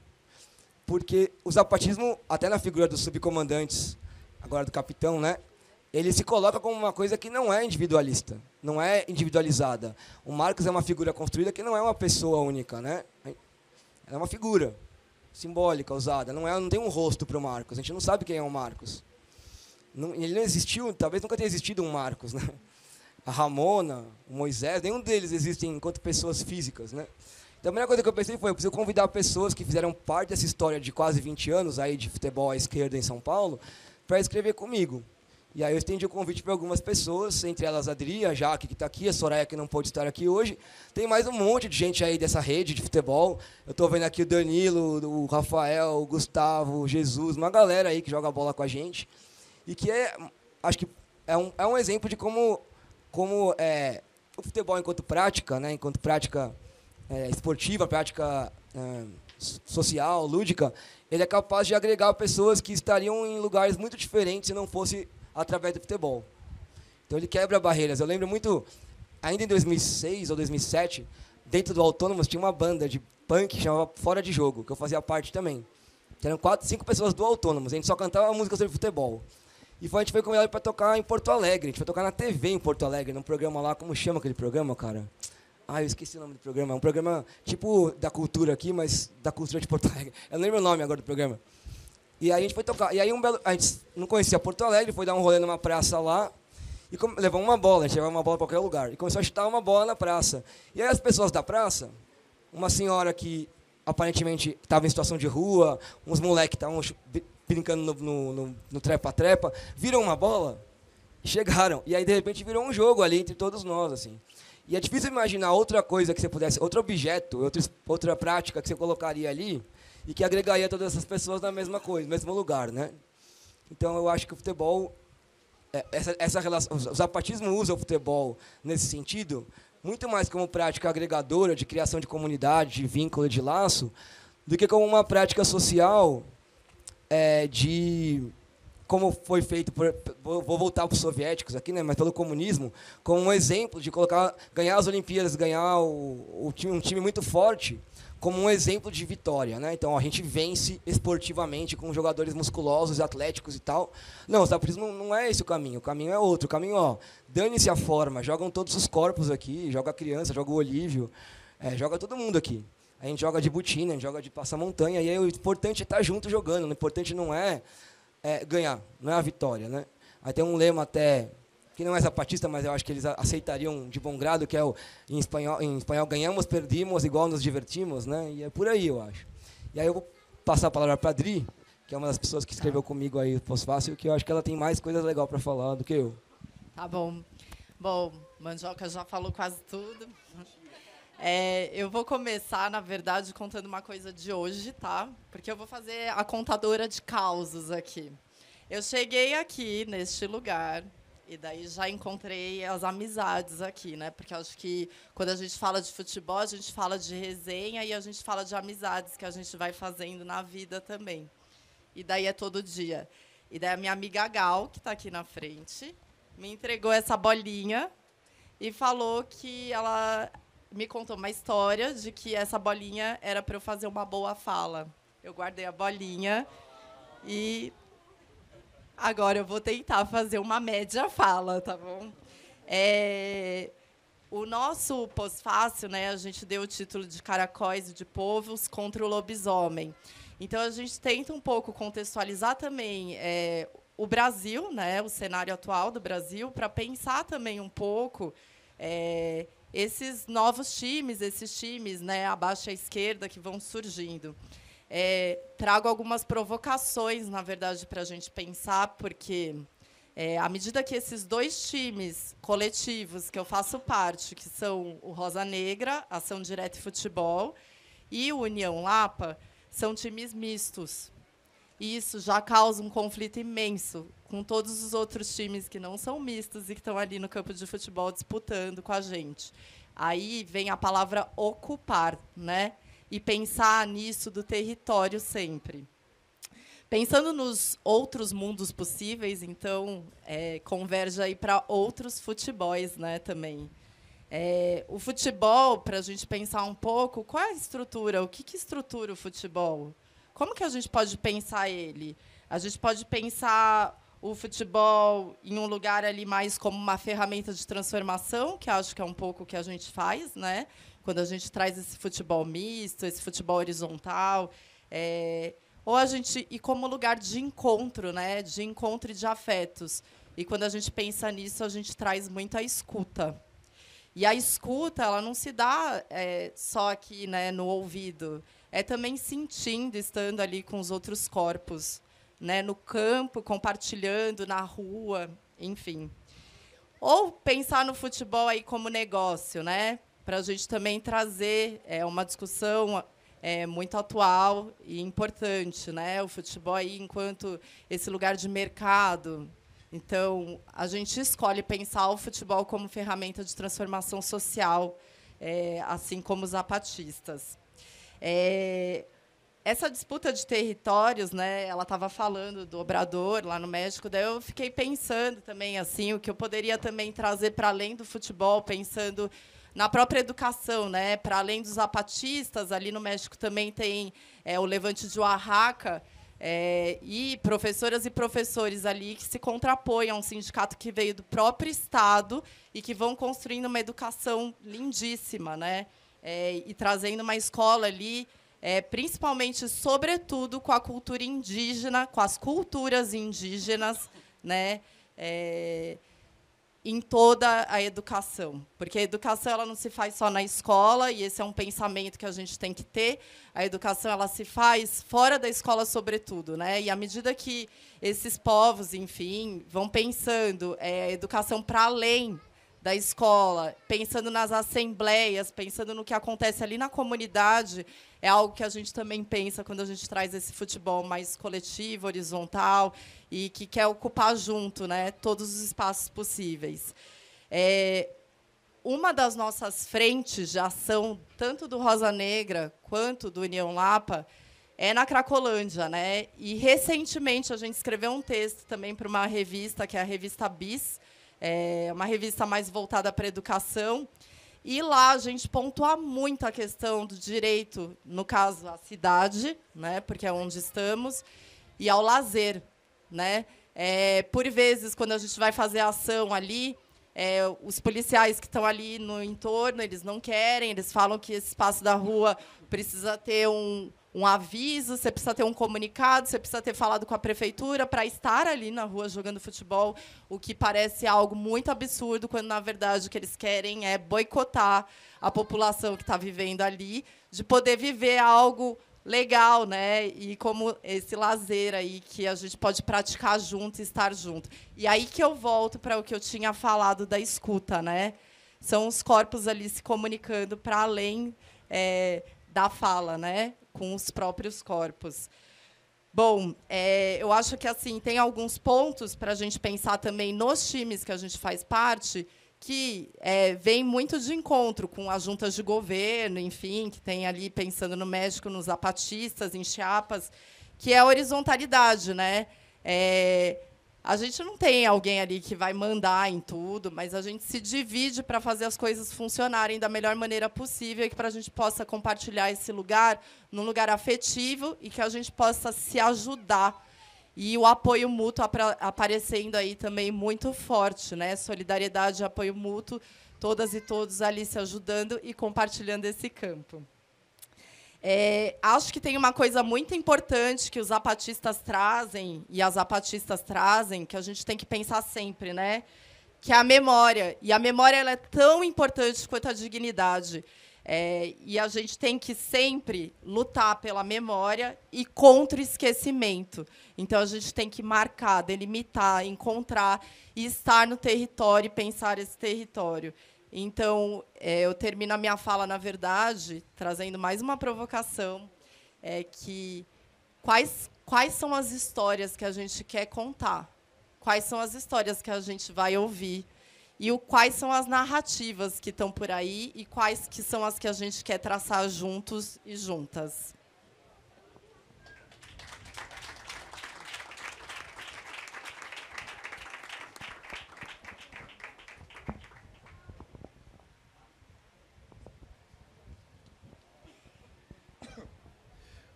Porque o zapatismo, até na figura dos subcomandantes, agora do capitão, né, ele se coloca como uma coisa que não é individualista, não é individualizada. O Marcos é uma figura construída que não é uma pessoa única, né? É uma figura simbólica usada, não tem um rosto para o Marcos, a gente não sabe quem é o Marcos. Ele não existiu, talvez nunca tenha existido um Marcos, né? A Ramona, o Moisés, nenhum deles existem enquanto pessoas físicas, né? Então, a primeira coisa que eu pensei foi, eu preciso convidar pessoas que fizeram parte dessa história de quase 20 anos aí de futebol à esquerda em São Paulo para escrever comigo. E aí eu estendi o convite para algumas pessoas, entre elas a Adri, a Jaque, que está aqui, a Soraya, que não pôde estar aqui hoje. Tem mais um monte de gente aí dessa rede de futebol. Eu estou vendo aqui o Danilo, o Rafael, o Gustavo, o Jesus, uma galera aí que joga bola com a gente. E que acho que é um exemplo de como o futebol enquanto prática, né, enquanto prática esportiva, prática social, lúdica, ele é capaz de agregar pessoas que estariam em lugares muito diferentes se não fosse através do futebol. Então ele quebra barreiras. Eu lembro muito, ainda em 2006 ou 2007, dentro do Autônomos tinha uma banda de punk que chamava Fora de Jogo, que eu fazia parte também. Eram 4, 5 pessoas do Autônomos, a gente só cantava música sobre futebol. E a gente foi convidado para tocar em Porto Alegre, a gente foi tocar na TV em Porto Alegre, num programa lá, como chama aquele programa, cara? Ah, eu esqueci o nome do programa. É um programa tipo da cultura aqui, mas da cultura de Porto Alegre. Eu não lembro o nome agora do programa. E aí a gente foi tocar. E aí a gente não conhecia Porto Alegre, foi dar um rolê numa praça lá e levou uma bola, a gente levava uma bola para qualquer lugar. E começou a chutar uma bola na praça. E aí as pessoas da praça, uma senhora que aparentemente estava em situação de rua, uns moleques estavam brincando no trepa-trepa, viram uma bola e chegaram. E aí, de repente, virou um jogo ali entre todos nós, assim. E é difícil imaginar outra coisa que você pudesse, outro objeto, outra prática que você colocaria ali e que agregaria todas essas pessoas na mesma coisa, no mesmo lugar, né? Então, eu acho que o futebol, essa relação, o zapatismo usa o futebol nesse sentido, muito mais como prática agregadora de criação de comunidade, de vínculo, de laço, do que como uma prática social como foi feito, vou voltar para os soviéticos aqui, né, mas pelo comunismo, como um exemplo de ganhar as Olimpíadas, ganhar um time muito forte, como um exemplo de vitória, né? Então a gente vence esportivamente com jogadores musculosos, atléticos e tal. Não, o zapatismo não é esse o caminho é outro. O caminho, dane-se a forma, jogam todos os corpos aqui, joga a criança, joga o Olívio, joga todo mundo aqui. A gente joga de botina, a gente joga de passamontanha, e aí o importante é estar junto jogando, o importante não é ganhar, não é a vitória, né? Aí tem um lema até, que não é zapatista, mas eu acho que eles aceitariam de bom grado, que é em espanhol ganhamos, perdimos, igual nos divertimos, né? E é por aí, eu acho. E aí eu vou passar a palavra para a Adri, que é uma das pessoas que escreveu comigo aí o Pós-Fácil, que eu acho que ela tem mais coisas legais para falar do que eu. Tá bom. Bom, Mandioca já falou quase tudo. Eu vou começar, na verdade, contando uma coisa de hoje, tá? Porque eu vou fazer a contadora de causos aqui. Eu cheguei aqui, neste lugar, e daí já encontrei as amizades aqui, né? Porque eu acho que quando a gente fala de futebol, a gente fala de resenha e a gente fala de amizades que a gente vai fazendo na vida também. E daí é todo dia. E daí a minha amiga Gal, que está aqui na frente, me entregou essa bolinha e falou que ela me contou uma história de que essa bolinha era para eu fazer uma boa fala. Eu guardei a bolinha e agora eu vou tentar fazer uma média fala, tá bom? O nosso Pós-Fácil, né, a gente deu o título de Caracóis e de Povos contra o Lobisomem. Então, a gente tenta um pouco contextualizar também o Brasil, né, o cenário atual do Brasil, para pensar também um pouco esses novos times, né, abaixo à esquerda, que vão surgindo. Trago algumas provocações, na verdade, para a gente pensar, porque, à medida que esses dois times coletivos que eu faço parte, que são o Rosa Negra, Ação Direta e Futebol, e o União Lapa, são times mistos. E isso já causa um conflito imenso com todos os outros times que não são mistos e que estão ali no campo de futebol disputando com a gente. Aí vem a palavra ocupar, né? E pensar nisso do território sempre. Pensando nos outros mundos possíveis, então, converge aí para outros futebols, né, também. O futebol, para a gente pensar um pouco, qual é a estrutura? O que estrutura o futebol? Como que a gente pode pensar ele? A gente pode pensar o futebol em um lugar ali mais como uma ferramenta de transformação, que acho que é um pouco o que a gente faz, né? Quando a gente traz esse futebol misto, esse futebol horizontal, ou a gente ir como lugar de encontro, né? De encontro e de afetos. E quando a gente pensa nisso, a gente traz muito a escuta. E a escuta, ela não se dá só aqui, né, no ouvido. É também sentindo, estando ali com os outros corpos, né, no campo, compartilhando, na rua, enfim. Ou pensar no futebol aí como negócio, né, para a gente também trazer uma discussão muito atual e importante, né, o futebol aí enquanto esse lugar de mercado. Então, a gente escolhe pensar o futebol como ferramenta de transformação social, assim como os zapatistas. essa disputa de territórios, né, ela estava falando do Obrador lá no México, daí eu fiquei pensando também assim, o que eu poderia também trazer para além do futebol, pensando na própria educação, né, para além dos zapatistas, ali no México também tem o Levante de Oaxaca, e professoras e professores ali que se contrapõem a um sindicato que veio do próprio Estado e que vão construindo uma educação lindíssima, né, e trazendo uma escola ali, principalmente, sobretudo, com a cultura indígena, com as culturas indígenas, né, em toda a educação. Porque a educação ela não se faz só na escola, e esse é um pensamento que a gente tem que ter. A educação ela se faz fora da escola, sobretudo, né? E à medida que esses povos, enfim, vão pensando a educação para além da escola, pensando nas assembleias, pensando no que acontece ali na comunidade, é algo que a gente também pensa quando a gente traz esse futebol mais coletivo, horizontal, e que quer ocupar junto, né, todos os espaços possíveis. Uma das nossas frentes de ação, tanto do Rosa Negra quanto do União Lapa, é na Cracolândia, né? E, recentemente, a gente escreveu um texto também para uma revista, que é a revista Bis, uma revista mais voltada para a educação. E lá a gente pontua muito a questão do direito, no caso, à cidade, né, porque é onde estamos, e ao lazer, né? Por vezes, quando a gente vai fazer a ação ali, os policiais que estão ali no entorno, eles não querem, eles falam que esse espaço da rua precisa ter um aviso, você precisa ter um comunicado, você precisa ter falado com a prefeitura para estar ali na rua jogando futebol, o que parece algo muito absurdo, quando, na verdade, o que eles querem é boicotar a população que está vivendo ali, de poder viver algo legal, né? E como esse lazer aí que a gente pode praticar junto e estar junto. E aí que eu volto para o que eu tinha falado da escuta, né? São os corpos ali se comunicando para além da fala, né? Com os próprios corpos. Bom, eu acho que assim tem alguns pontos para a gente pensar também nos times que a gente faz parte, que vem muito de encontro com as juntas de governo, enfim, que tem ali, pensando no México, nos zapatistas, em Chiapas, que é a horizontalidade, né? A gente não tem alguém ali que vai mandar em tudo, mas a gente se divide para fazer as coisas funcionarem da melhor maneira possível, e que para a gente possa compartilhar esse lugar num lugar afetivo e que a gente possa se ajudar. E o apoio mútuo aparecendo aí também muito forte, né? Solidariedade e apoio mútuo, todas e todos ali se ajudando e compartilhando esse campo. Acho que tem uma coisa muito importante que os zapatistas trazem, e as zapatistas trazem, que a gente tem que pensar sempre, né? Que é a memória. E a memória ela é tão importante quanto a dignidade. E a gente tem que sempre lutar pela memória e contra o esquecimento. Então, a gente tem que marcar, delimitar, encontrar e estar no território e pensar esse território. Então, eu termino a minha fala, na verdade, trazendo mais uma provocação, que quais são as histórias que a gente quer contar? Quais são as histórias que a gente vai ouvir? E quais são as narrativas que estão por aí e quais que são as que a gente quer traçar juntos e juntas?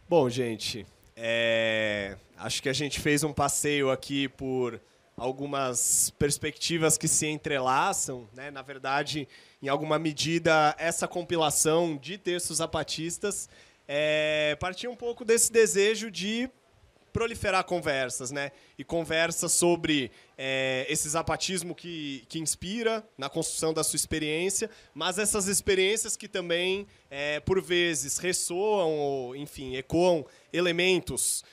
Bom, gente, acho que a gente fez um passeio aqui por algumas perspectivas que se entrelaçam, né? Na verdade, em alguma medida, essa compilação de textos zapatistas partia um pouco desse desejo de proliferar conversas, né? E conversas sobre esse zapatismo que inspira na construção da sua experiência, mas essas experiências que também, por vezes, ressoam ou, enfim, ecoam elementos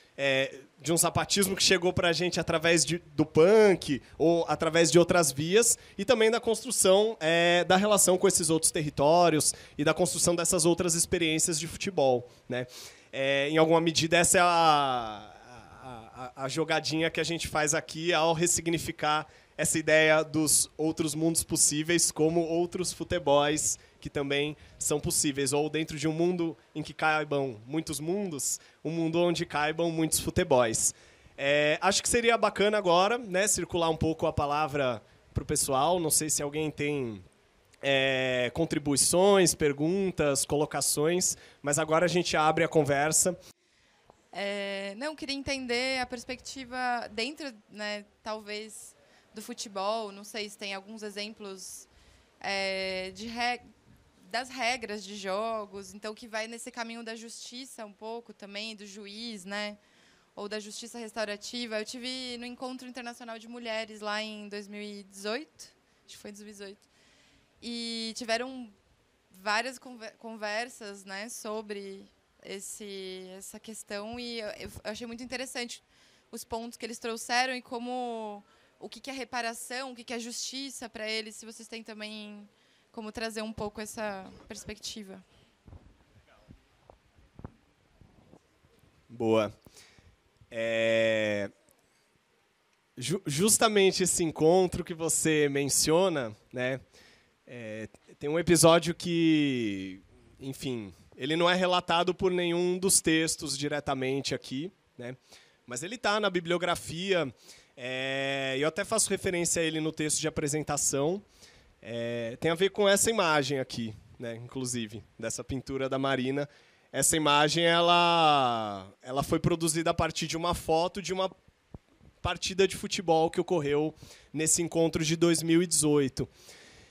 de um zapatismo que chegou para a gente através do punk ou através de outras vias, e também da construção da relação com esses outros territórios e da construção dessas outras experiências de futebol, né? Em alguma medida, essa é a jogadinha que a gente faz aqui ao ressignificar essa ideia dos outros mundos possíveis como outros futebols que também são possíveis. Ou dentro de um mundo em que caibam muitos mundos, um mundo onde caibam muitos futebols. Acho que seria bacana agora, né, circular um pouco a palavra para o pessoal. Não sei se alguém tem contribuições, perguntas, colocações, mas agora a gente abre a conversa. Não, queria entender a perspectiva dentro, né, talvez, do futebol. Não sei se tem alguns exemplos das regras de jogos, então que vai nesse caminho da justiça um pouco também, do juiz, né, ou da justiça restaurativa. Eu tive no Encontro Internacional de Mulheres lá em 2018, acho que foi 2018, e tiveram várias conversas, né, sobre essa questão, e eu achei muito interessante os pontos que eles trouxeram e como o que é reparação, o que é justiça para eles, se vocês têm também como trazer um pouco essa perspectiva. Boa. Justamente esse encontro que você menciona, né, tem um episódio que, enfim, ele não é relatado por nenhum dos textos diretamente aqui, né? Mas ele está na bibliografia, eu até faço referência a ele no texto de apresentação. Tem a ver com essa imagem aqui, né? Inclusive, dessa pintura da Marina. Essa imagem ela foi produzida a partir de uma foto de uma partida de futebol que ocorreu nesse encontro de 2018.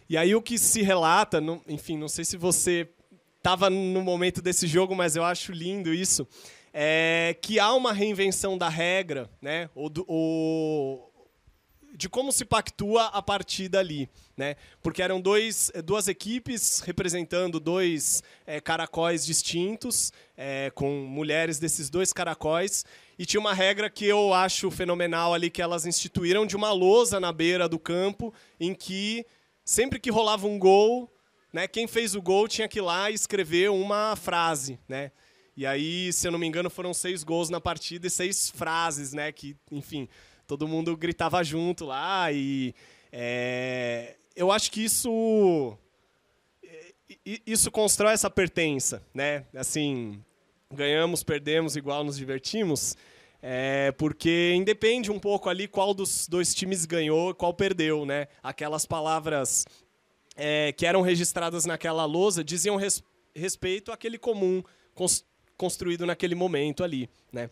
E aí o que se relata, enfim, não sei se você estava no momento desse jogo, mas eu acho lindo isso, que há uma reinvenção da regra, né, de como se pactua a partida ali, né, porque eram duas equipes representando dois caracóis distintos, com mulheres desses dois caracóis, e tinha uma regra que eu acho fenomenal ali, que elas instituíram, de uma lousa na beira do campo, em que sempre que rolava um gol, né, quem fez o gol tinha que ir lá e escrever uma frase, né? E aí, se eu não me engano, foram 6 gols na partida e 6 frases, né? Que, enfim, todo mundo gritava junto lá. E eu acho que isso constrói essa pertença, né? Assim, ganhamos, perdemos, igual nos divertimos, porque independe um pouco ali qual dos dois times ganhou e qual perdeu, né? Aquelas palavras que eram registradas naquela lousa diziam respeito àquele comum construído naquele momento ali, né?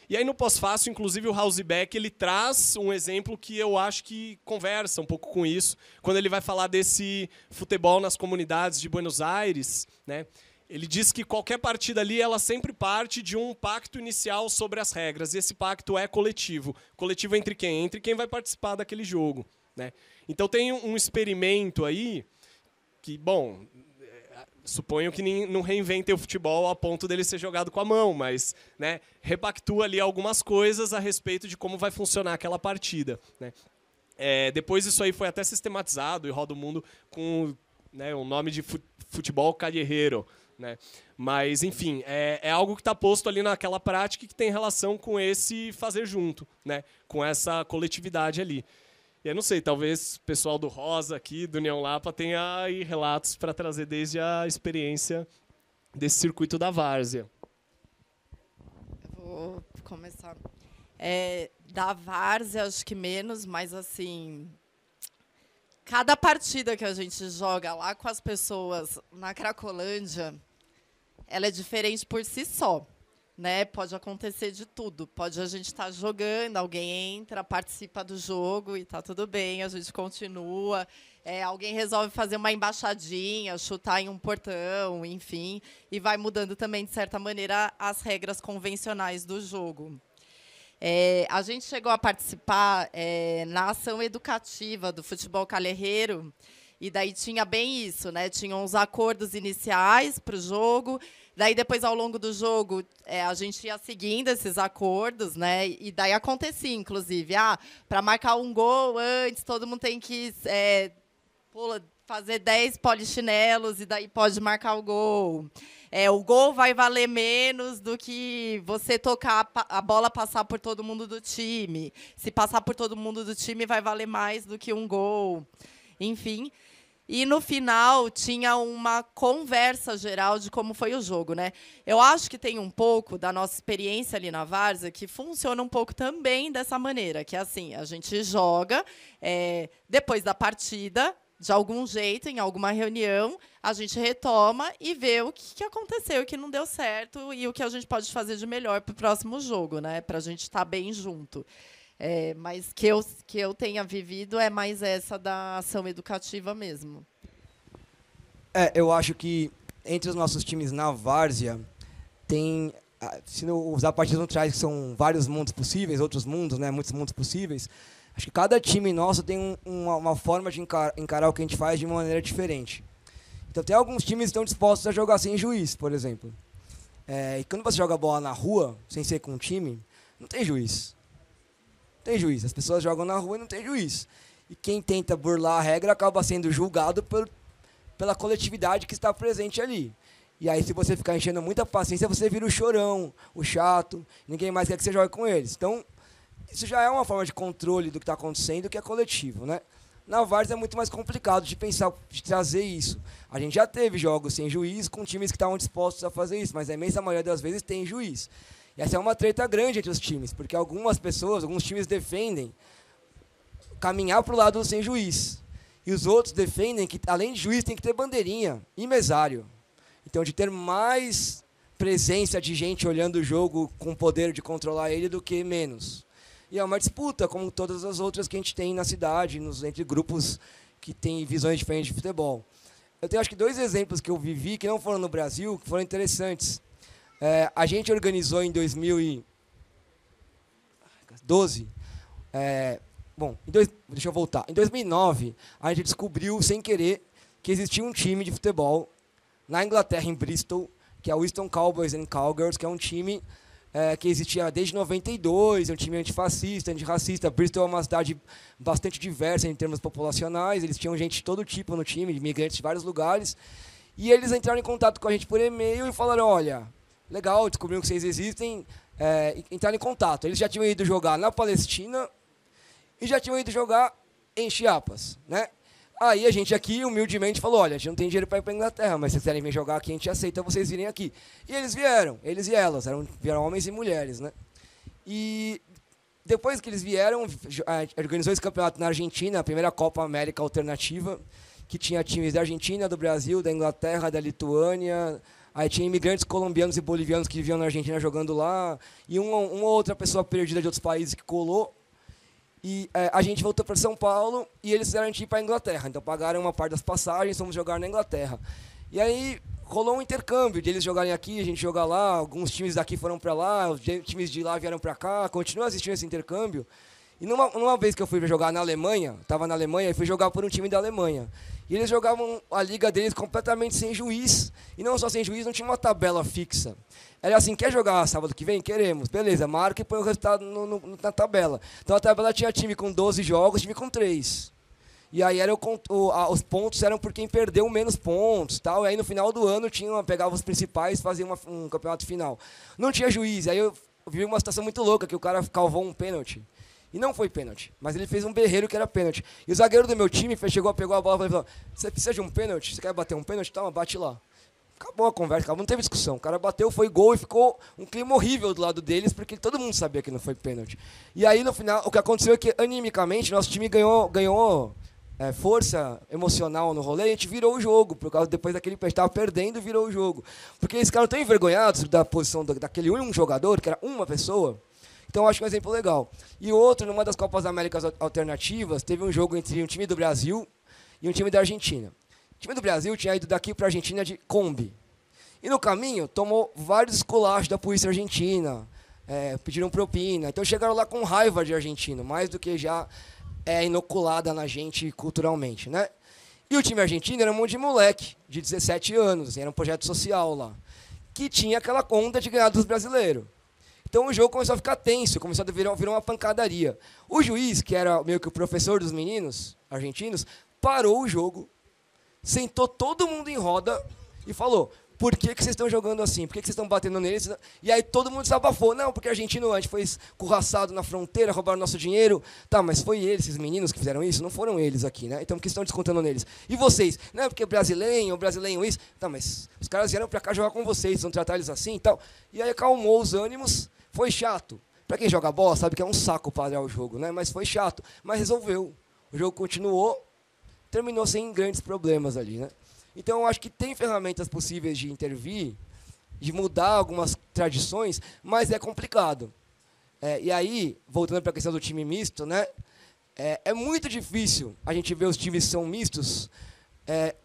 E aí no pós-fácil, inclusive, o Hausbeck, ele traz um exemplo que eu acho que conversa um pouco com isso, quando ele vai falar desse futebol nas comunidades de Buenos Aires, né? Ele diz que qualquer partida ali, ela sempre parte de um pacto inicial sobre as regras, e esse pacto é coletivo. Coletivo entre quem? Entre quem vai participar daquele jogo, né? Então tem um experimento aí que, bom, suponho que não reinventem o futebol a ponto dele ser jogado com a mão, mas, né, repactua ali algumas coisas a respeito de como vai funcionar aquela partida, né? Depois isso aí foi até sistematizado e roda o mundo com, né, o nome de futebol callejero, né? Mas, enfim, é algo que está posto ali naquela prática que tem relação com esse fazer junto, né, com essa coletividade ali. E eu não sei, talvez o pessoal do Rosa aqui, do União Lapa, tenha aí relatos para trazer desde a experiência desse circuito da várzea. Eu vou começar. Da várzea, acho que menos, mas assim, cada partida que a gente joga lá com as pessoas na Cracolândia, ela é diferente por si só, né? Pode acontecer de tudo. Pode a gente estar jogando, alguém entra, participa do jogo e tá tudo bem, a gente continua. Alguém resolve fazer uma embaixadinha, chutar em um portão, enfim, e vai mudando também, de certa maneira, as regras convencionais do jogo. A gente chegou a participar na ação educativa do futebol calherreiro, e daí tinha bem isso, né? Tinham os acordos iniciais para o jogo. Daí, depois, ao longo do jogo, a gente ia seguindo esses acordos, né? E daí acontecia, inclusive, para marcar um gol antes, todo mundo tem que fazer 10 polichinelos e daí pode marcar o gol. O gol vai valer menos do que você tocar a bola passar por todo mundo do time. Se passar por todo mundo do time, vai valer mais do que um gol. Enfim. e no final tinha uma conversa geral de como foi o jogo, né? Eu acho que tem um pouco da nossa experiência ali na Várzea que funciona um pouco também dessa maneira, que é assim, a gente joga, depois da partida, de algum jeito, em alguma reunião, a gente retoma e vê o que aconteceu, o que não deu certo e o que a gente pode fazer de melhor para o próximo jogo, né? Para a gente estar bem junto. Mas que eu tenha vivido é mais essa da ação educativa mesmo. Eu acho que entre os nossos times na Várzea, tem, se os partidas não traz que são vários mundos possíveis, outros mundos, né, muitos mundos possíveis, acho que cada time nosso tem uma forma de encarar o que a gente faz de uma maneira diferente. Então tem alguns times que estão dispostos a jogar sem juiz, por exemplo. E quando você joga bola na rua, sem ser com um time, não tem juiz. Não tem juiz. As pessoas jogam na rua e não tem juiz. E quem tenta burlar a regra acaba sendo julgado pela coletividade que está presente ali. E aí, se você ficar enchendo muita paciência, você vira o chorão, o chato, ninguém mais quer que você jogue com eles. Então, isso já é uma forma de controle do que está acontecendo, que é coletivo, né? Na Várzea é muito mais complicado de pensar, de trazer isso. A gente já teve jogos sem juiz, com times que estavam dispostos a fazer isso, mas a imensa maioria das vezes tem juiz. E essa é uma treta grande entre os times, porque alguns times defendem caminhar para o lado do sem juiz. E os outros defendem que, além de juiz, tem que ter bandeirinha e mesário. Então, de ter mais presença de gente olhando o jogo com poder de controlar ele do que menos. E é uma disputa, como todas as outras que a gente tem na cidade, entre grupos que têm visões diferentes de futebol. Eu tenho, acho que, 2 exemplos que eu vivi, que não foram no Brasil, que foram interessantes. A gente organizou em 2012... deixa eu voltar. Em 2009, a gente descobriu, sem querer, que existia um time de futebol na Inglaterra, em Bristol, que é o Easton Cowboys and Cowgirls, que é um time que existia desde 92, é um time antifascista, antirracista. Bristol é uma cidade bastante diversa em termos populacionais, eles tinham gente de todo tipo no time, imigrantes de vários lugares, e eles entraram em contato com a gente por e-mail e falaram, olha, legal, descobriram que vocês existem, entraram em contato. Eles já tinham ido jogar na Palestina e já tinham ido jogar em Chiapas, né? Aí a gente aqui, humildemente, falou, olha, a gente não tem dinheiro para ir para a Inglaterra, mas se vocês querem vir jogar aqui, a gente aceita vocês virem aqui. E eles vieram, eles e elas, vieram homens e mulheres, né? E depois que eles vieram, a gente organizou esse campeonato na Argentina, a primeira Copa América Alternativa, que tinha times da Argentina, do Brasil, da Inglaterra, da Lituânia. Aí tinha imigrantes colombianos e bolivianos que viviam na Argentina jogando lá, e uma outra pessoa perdida de outros países que colou. E a gente voltou para São Paulo e eles fizeram a gente ir para a Inglaterra. Então pagaram uma parte das passagens, fomos jogar na Inglaterra. E aí rolou um intercâmbio de eles jogarem aqui, a gente jogar lá, alguns times daqui foram para lá, os times de lá vieram para cá, continuam assistindo esse intercâmbio. E numa vez que eu fui jogar na Alemanha, estava na Alemanha e fui jogar por um time da Alemanha. E eles jogavam a liga deles completamente sem juiz. E não só sem juiz, não tinha uma tabela fixa. Era assim, quer jogar sábado que vem? Queremos. Beleza, marca e põe o resultado na tabela. Então a tabela tinha time com 12 jogos, time com 3. E aí os pontos eram por quem perdeu menos pontos. Tal. E aí no final do ano pegava os principais e fazia um campeonato final. Não tinha juiz. Aí eu vi uma situação muito louca, que o cara calvou um pênalti. E não foi pênalti, mas ele fez um berreiro que era pênalti. E o zagueiro do meu time pegou a bola e falou, você precisa de um pênalti? Você quer bater um pênalti? Toma, bate lá. Acabou a conversa, não teve discussão. O cara bateu, foi gol e ficou um clima horrível do lado deles, porque todo mundo sabia que não foi pênalti. E aí, no final, o que aconteceu é que, animicamente, nosso time ganhou força emocional no rolê, e a gente virou o jogo, por causa depois daquele pênalti. Estava perdendo e virou o jogo. Porque eles ficaram tão envergonhados da posição daquele único jogador, que era uma pessoa. Então, eu acho um exemplo legal. E outro, numa das Copas Américas Alternativas, teve um jogo entre um time do Brasil e um time da Argentina. O time do Brasil tinha ido daqui para a Argentina de Kombi. E no caminho, tomou vários esculachos da polícia argentina, pediram propina. Então, chegaram lá com raiva de argentino, mais do que já é inoculada na gente culturalmente, né? E o time argentino era um monte de moleque, de 17 anos, assim, era um projeto social lá, que tinha aquela onda de ganhar dos brasileiros. Então o jogo começou a ficar tenso, começou a virar uma pancadaria. O juiz, que era meio que o professor dos meninos argentinos, parou o jogo, sentou todo mundo em roda e falou, por que vocês estão jogando assim? Por que vocês estão batendo neles? E aí todo mundo se abafou. Não, porque argentino, a gente foi escorraçado na fronteira, roubaram nosso dinheiro. Tá, mas foi eles, esses meninos que fizeram isso? Não foram eles aqui, né? Então por que estão descontando neles? E vocês? Não, porque brasileiro isso. Tá, mas os caras vieram pra cá jogar com vocês, vão tratar eles assim e tal. E aí acalmou os ânimos, foi chato. Pra quem joga bola, sabe que é um saco parar o jogo, né? Mas foi chato. Mas resolveu. O jogo continuou, terminou sem grandes problemas ali, né? Então, eu acho que tem ferramentas possíveis de intervir, de mudar algumas tradições, mas é complicado. E aí, voltando para a questão do time misto, né? É muito difícil a gente ver os times que são mistos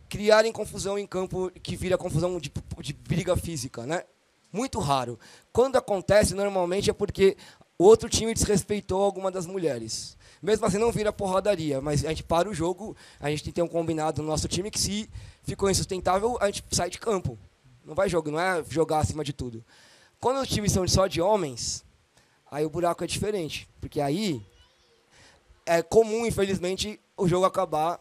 criarem confusão em campo que vira confusão de briga física, né? Muito raro. Quando acontece, normalmente é porque o outro time desrespeitou alguma das mulheres. Mesmo assim, não vira porradaria, mas a gente para o jogo, a gente tem um combinado no nosso time que se ficou insustentável, a gente sai de campo. Não é jogar acima de tudo. Quando os times são só de homens, aí o buraco é diferente. Porque aí é comum, infelizmente, o jogo acabar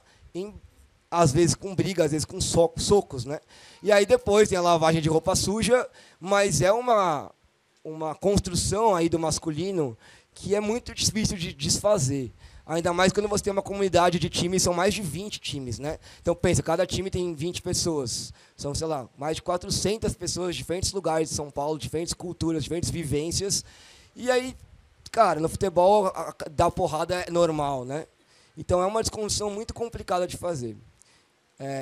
às vezes com briga, às vezes com socos, né? E aí depois tem a lavagem de roupa suja, mas é uma construção aí do masculino que é muito difícil de desfazer. Ainda mais quando você tem uma comunidade de times, são mais de 20 times, né? Então pensa, cada time tem 20 pessoas. São, sei lá, mais de 400 pessoas de diferentes lugares de São Paulo, diferentes culturas, diferentes vivências. E aí, cara, no futebol, dar porrada é normal, né? Então é uma desconstrução muito complicada de fazer.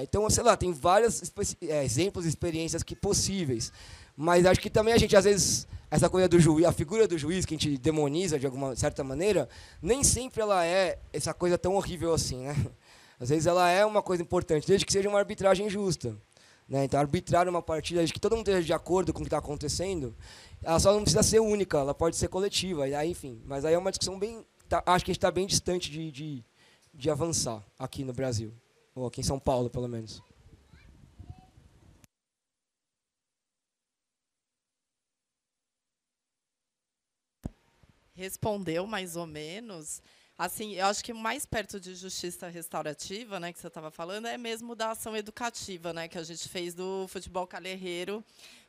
Então, sei lá, tem vários exemplos, experiências possíveis. Mas acho que também a gente, às vezes, essa coisa do juiz, a figura do juiz que a gente demoniza de alguma certa maneira, nem sempre ela é essa coisa tão horrível assim, né? Às vezes ela é uma coisa importante, desde que seja uma arbitragem justa. Né? Então, arbitrar uma partida, desde que todo mundo esteja de acordo com o que está acontecendo, ela só não precisa ser única, ela pode ser coletiva. E aí, enfim, mas aí é uma discussão bem... acho que a gente está bem distante de avançar aqui no Brasil, ou aqui em São Paulo, pelo menos. Respondeu mais ou menos. Assim, eu acho que mais perto de justiça restaurativa, né, que você estava falando, é mesmo da ação educativa, né, que a gente fez do futebol calerreiro,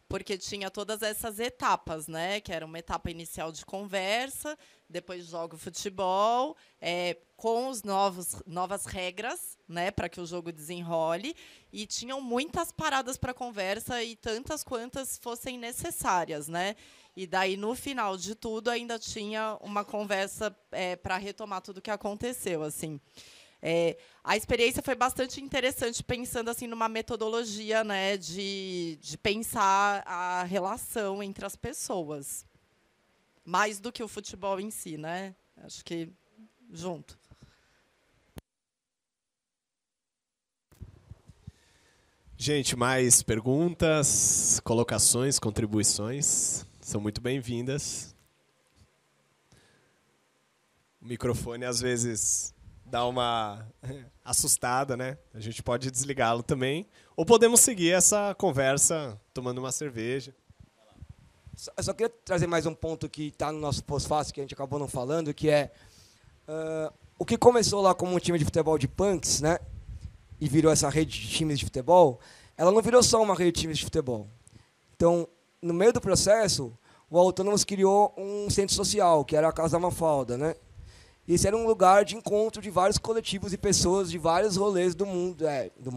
porque tinha todas essas etapas, né, que era uma etapa inicial de conversa, depois joga o futebol, com os novas regras, né, para que o jogo desenrole, e tinham muitas paradas para conversa e tantas quantas fossem necessárias, né? E daí, no final de tudo, ainda tinha uma conversa para retomar tudo o que aconteceu. Assim. A experiência foi bastante interessante, pensando assim, numa metodologia, né, de pensar a relação entre as pessoas. Mais do que o futebol em si, né? Acho que junto. Gente, mais perguntas, colocações, contribuições? São muito bem-vindas. O microfone, às vezes, dá uma assustada, né? A gente pode desligá-lo também. Ou podemos seguir essa conversa tomando uma cerveja. Eu só queria trazer mais um ponto que está no nosso pós-fácil, que a gente acabou não falando, que é o que começou lá como um time de futebol de punks, né? E virou essa rede de times de futebol, ela não virou só uma rede de times de futebol. Então, no meio do processo, o Autônomos criou um centro social, que era a Casa da Mafalda, né? E esse era um lugar de encontro de vários coletivos e pessoas de vários rolês do mundo. Do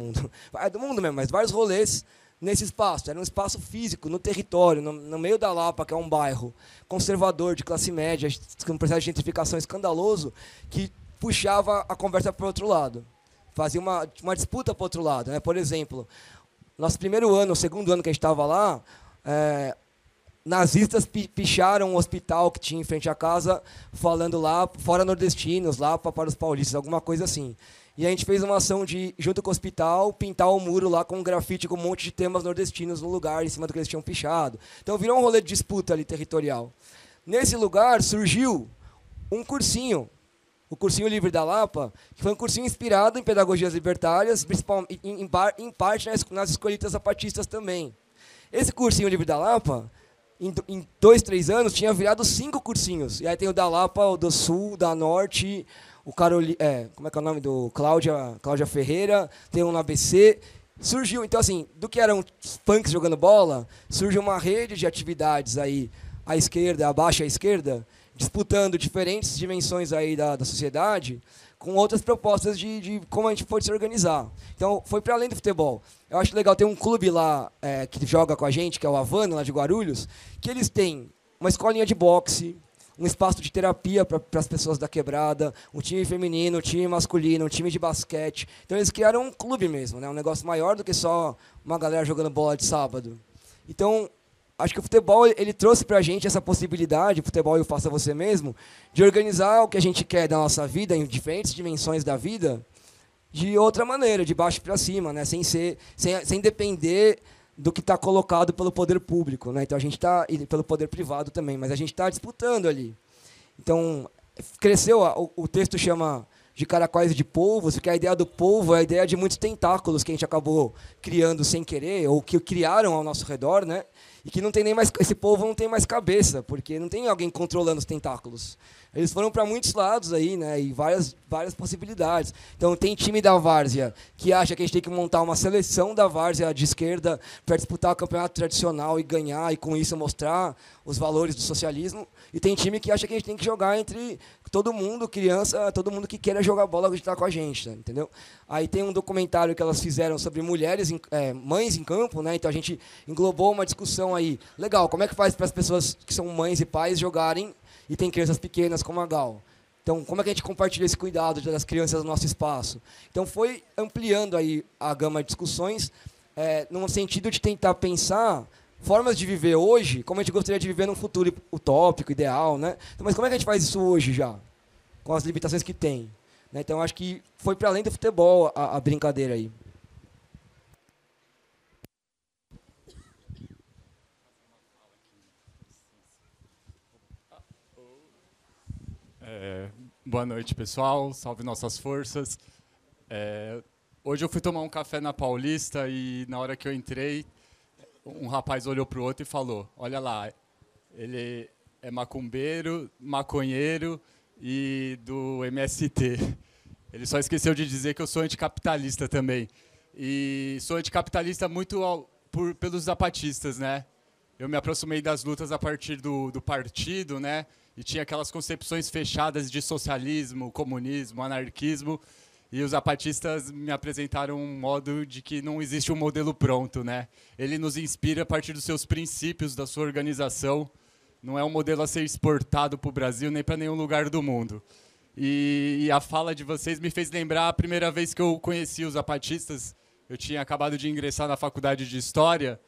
mundo mesmo, mas vários rolês nesse espaço. Era um espaço físico, no território, no meio da Lapa, que é um bairro conservador, de classe média, com um processo de gentrificação escandaloso, que puxava a conversa para o outro lado. Fazia uma disputa para o outro lado. Né? Por exemplo, nosso primeiro ano, o segundo ano que a gente estava lá, nazistas picharam um hospital que tinha em frente à casa, falando lá, fora nordestinos, lá para os paulistas, alguma coisa assim. E a gente fez uma ação de, junto com o hospital, pintar o muro lá com um grafite com um monte de temas nordestinos no lugar, em cima do que eles tinham pichado. Então virou um rolê de disputa ali territorial. Nesse lugar surgiu um cursinho, o Cursinho Livre da Lapa, que foi um cursinho inspirado em pedagogias libertárias, principalmente, em parte nas escolitas zapatistas também. Esse Cursinho Livre da Lapa, em 2, 3 anos, tinha virado 5 cursinhos. E aí tem o da Lapa, o do Sul, da Norte, o como é que é o nome do Cláudia Ferreira, tem um no ABC. surgiu, então assim, do que eram punks jogando bola, surge uma rede de atividades aí, à esquerda, abaixo à esquerda, disputando diferentes dimensões aí da sociedade, com outras propostas de como a gente pode se organizar. Então, foi para além do futebol. Eu acho legal, tem um clube lá que joga com a gente, que é o Havana, lá de Guarulhos, que eles têm uma escolinha de boxe, um espaço de terapia para as pessoas da quebrada, um time feminino, um time masculino, um time de basquete. Então, eles criaram um clube mesmo, né? Um negócio maior do que só uma galera jogando bola de sábado. Então, acho que o futebol ele trouxe para a gente essa possibilidade, o futebol e o Faça Você Mesmo, de organizar o que a gente quer da nossa vida, em diferentes dimensões da vida, de outra maneira, de baixo para cima, né? sem depender do que está colocado pelo poder público, né? Então a gente está, e pelo poder privado também, mas a gente está disputando ali. Então, cresceu, o texto chama de caracóis e de polvos, porque a ideia do polvo é a ideia de muitos tentáculos que a gente acabou criando sem querer, ou que criaram ao nosso redor, né? E que não tem nem mais, esse polvo não tem mais cabeça, porque não tem alguém controlando os tentáculos. Eles foram para muitos lados aí, né? E várias possibilidades. Então tem time da várzea que acha que a gente tem que montar uma seleção da várzea de esquerda para disputar o campeonato tradicional e ganhar, e com isso mostrar os valores do socialismo. E tem time que acha que a gente tem que jogar entre todo mundo, criança, todo mundo que queira jogar bola que está com a gente, entendeu? Aí tem um documentário que elas fizeram sobre mulheres, mães em campo, né? Então a gente englobou uma discussão aí. Legal, como é que faz para as pessoas que são mães e pais jogarem e tem crianças pequenas como a Gal? Então, como é que a gente compartilha esse cuidado das crianças no nosso espaço? Então, foi ampliando aí a gama de discussões, no sentido de tentar pensar formas de viver hoje, como a gente gostaria de viver num futuro utópico, ideal, né? Então, mas como é que a gente faz isso hoje já, com as limitações que tem? Né? Então, acho que foi para além do futebol a brincadeira aí. Boa noite, pessoal. Salve nossas forças. Hoje eu fui tomar um café na Paulista e na hora que eu entrei, um rapaz olhou para o outro e falou: olha lá, ele é macumbeiro, maconheiro e do MST. Ele só esqueceu de dizer que eu sou anticapitalista também. E sou anticapitalista muito pelos zapatistas, né? Eu me aproximei das lutas a partir do partido, né? E tinha aquelas concepções fechadas de socialismo, comunismo, anarquismo. E os zapatistas me apresentaram um modo de que não existe um modelo pronto, né? Ele nos inspira a partir dos seus princípios, da sua organização. Não é um modelo a ser exportado para o Brasil nem para nenhum lugar do mundo. E a fala de vocês me fez lembrar a primeira vez que eu conheci os zapatistas. Eu tinha acabado de ingressar na faculdade de História.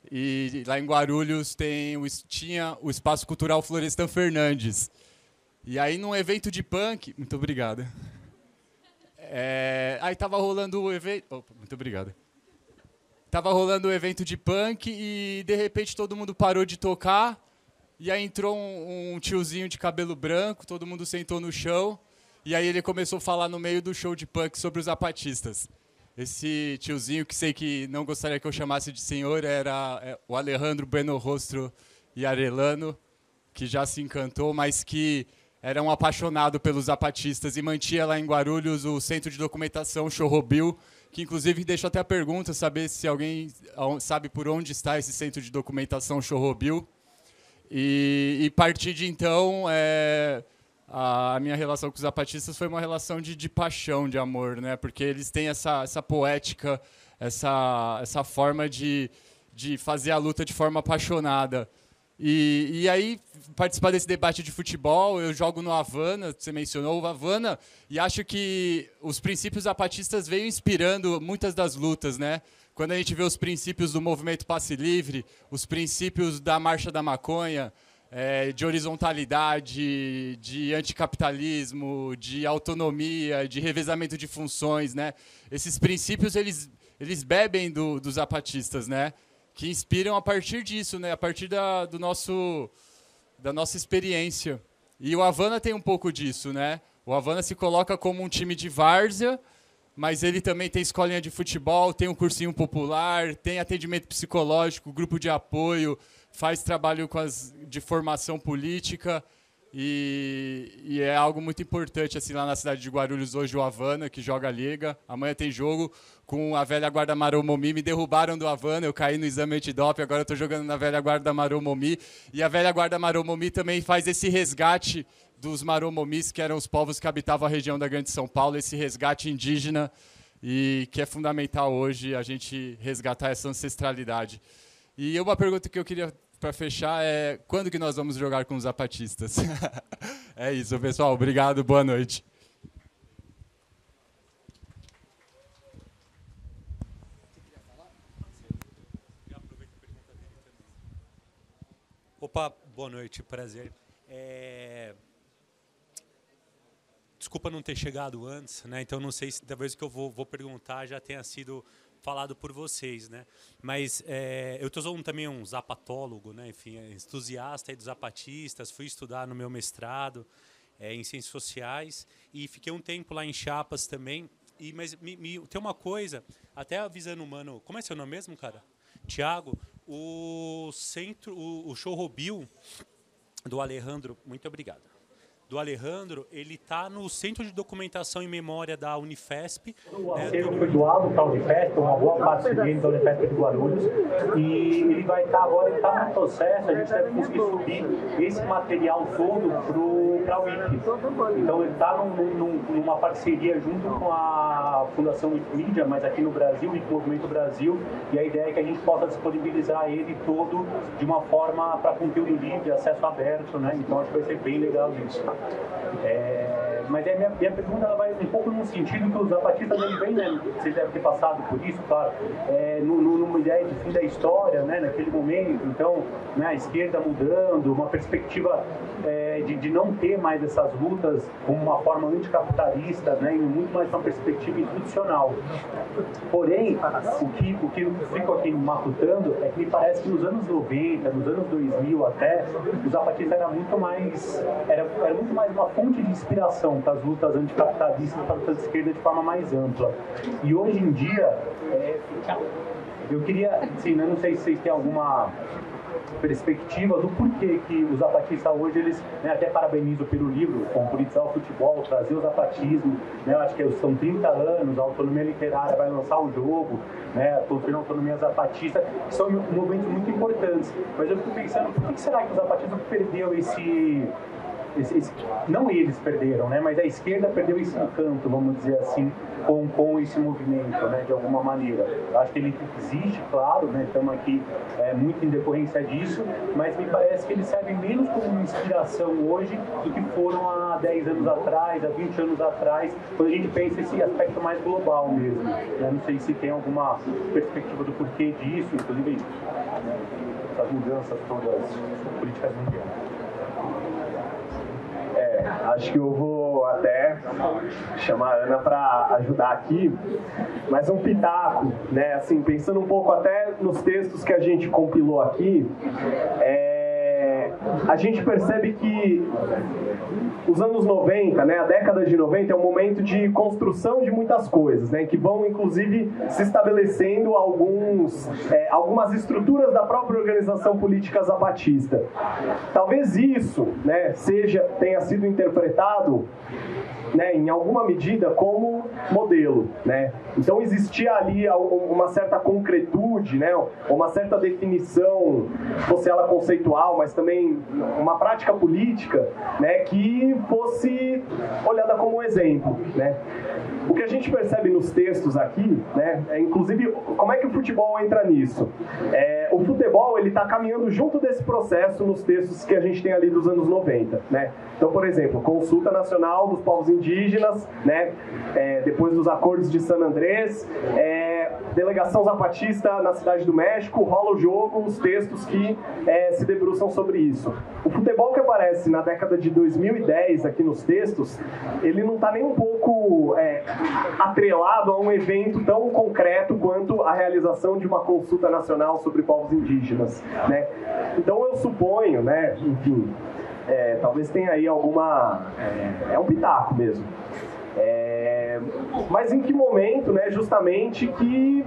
E lá em Guarulhos tinha o Espaço Cultural Florestan Fernandes. E aí, num evento de punk... Muito obrigado. Aí estava rolando o evento... Opa, muito obrigado. Estava rolando o evento de punk e, de repente, todo mundo parou de tocar. E aí entrou um tiozinho de cabelo branco, todo mundo sentou no chão. E aí ele começou a falar no meio do show de punk sobre os zapatistas. Esse tiozinho, que sei que não gostaria que eu chamasse de senhor, era o Alejandro Buenrostro e Arellano, que já se encantou, mas que era um apaixonado pelos zapatistas e mantinha lá em Guarulhos o Centro de Documentação Chorrobil, que inclusive deixo até a pergunta, saber se alguém sabe por onde está esse Centro de Documentação Chorrobil. E a partir de então, a minha relação com os zapatistas foi uma relação de paixão, de amor, né? Porque eles têm essa poética, essa forma de fazer a luta de forma apaixonada. E aí, participar desse debate de futebol, eu jogo no Havana, você mencionou o Havana, e acho que os princípios zapatistas veio inspirando muitas das lutas, né? Quando a gente vê os princípios do movimento Passe Livre, os princípios da Marcha da Maconha, de horizontalidade, de anticapitalismo, de autonomia, de revezamento de funções, né? Esses princípios eles bebem dos zapatistas, né? Que inspiram a partir disso, né? A partir da nossa experiência. E o Havana tem um pouco disso, né? O Havana se coloca como um time de várzea, mas ele também tem escolinha de futebol, tem um cursinho popular, tem atendimento psicológico, grupo de apoio, faz trabalho de formação política. E é algo muito importante assim lá na cidade de Guarulhos hoje, o Havana, que joga a Liga. Amanhã tem jogo com a velha guarda Maromomi. Me derrubaram do Havana, eu caí no exame antidoping, agora eu estou jogando na velha guarda Maromomi. E a velha guarda Maromomi também faz esse resgate dos Maromomis, que eram os povos que habitavam a região da Grande São Paulo, esse resgate indígena, e que é fundamental hoje a gente resgatar essa ancestralidade. E uma pergunta que eu queria, para fechar, é quando que nós vamos jogar com os zapatistas? É isso, pessoal. Obrigado, boa noite. Opa, boa noite, prazer. Desculpa não ter chegado antes, né? Então não sei se talvez o que eu vou perguntar já tenha sido falado por vocês, né? Mas eu sou também um zapatólogo, né? Enfim, entusiasta aí dos zapatistas, fui estudar no meu mestrado em Ciências Sociais e fiquei um tempo lá em Chiapas também. Mas tem uma coisa, até avisando o mano, como é seu nome mesmo, cara? Tiago, o show Robil do Alejandro, muito obrigado. Do Alejandro, ele está no Centro de Documentação e Memória da Unifesp. O acervo foi doado para a Unifesp, uma boa parte dele da Unifesp de Guarulhos, e ele vai estar agora, ele está no processo, a gente deve conseguir subir esse material todo para a Wiki. Então ele está numa parceria junto com a Fundação Wikimedia, mas aqui no Brasil, e com o Movimento Brasil, e a ideia é que a gente possa disponibilizar ele todo de uma forma para conteúdo livre, acesso aberto, né? Então acho que vai ser bem legal isso. Mas a minha pergunta ela vai um pouco no sentido que os zapatistas eles vêm, né? Vocês devem ter passado por isso, claro, numa ideia de fim da história, né? Naquele momento, então, né? A esquerda mudando, uma perspectiva de não ter mais essas lutas como uma forma anticapitalista, né? E muito mais uma perspectiva institucional. Porém, o que eu fico aqui matutando é que me parece que nos anos 90, nos anos 2000 até, o zapatistas era muito mais uma fonte de inspiração para as lutas anticapitalistas, para as lutas de esquerda de forma mais ampla. E hoje em dia, eu queria, assim, eu não sei se vocês têm alguma perspectiva do porquê que os zapatistas hoje, eles, né, até parabenizo pelo livro, como politizar o futebol, trazer o zapatismo, né, eu acho que são 30 anos, a autonomia literária vai lançar um jogo, né, a autonomia zapatista, que são movimentos muito importantes. Mas eu fico pensando, por que será que o zapatismo perdeu não eles perderam, né, mas a esquerda perdeu esse encanto, vamos dizer assim, com esse movimento, né, de alguma maneira. Eu acho que ele existe, claro, né, estamos aqui muito em decorrência disso, mas me parece que eles servem menos como uma inspiração hoje do que foram há 10 anos atrás, há 20 anos atrás, quando a gente pensa esse aspecto mais global mesmo. Né? Não sei se tem alguma perspectiva do porquê disso, inclusive, né, essas mudanças todas políticas mundiais. Acho que eu vou até chamar a Ana para ajudar aqui, mas um pitaco, né? Assim, pensando um pouco até nos textos que a gente compilou aqui, a gente percebe que os anos 90, né, a década de 90 é um momento de construção de muitas coisas, né, que vão inclusive se estabelecendo algumas estruturas da própria organização política zapatista. Talvez isso, né, tenha sido interpretado, né, em alguma medida como modelo, né? Então existia ali uma certa concretude, né, uma certa definição, fosse ela conceitual, mas também uma prática política, né, que fosse olhada como um exemplo, né? O que a gente percebe nos textos aqui, né, inclusive, como é que o futebol entra nisso? O futebol, ele está caminhando junto desse processo nos textos que a gente tem ali dos anos 90, né? Então, por exemplo, Consulta Nacional dos Povos Indígenas, né, depois dos Acordos de San Andrés, Delegação Zapatista na Cidade do México, rola o jogo, os textos que se debruçam sobre isso. O futebol que aparece na década de 2010 aqui nos textos, ele não está nem um pouco atrelado a um evento tão concreto quanto a realização de uma consulta nacional sobre povos indígenas, né? Então eu suponho, né, enfim, talvez tenha aí alguma... é um pitaco mesmo. Mas em que momento, né, justamente, que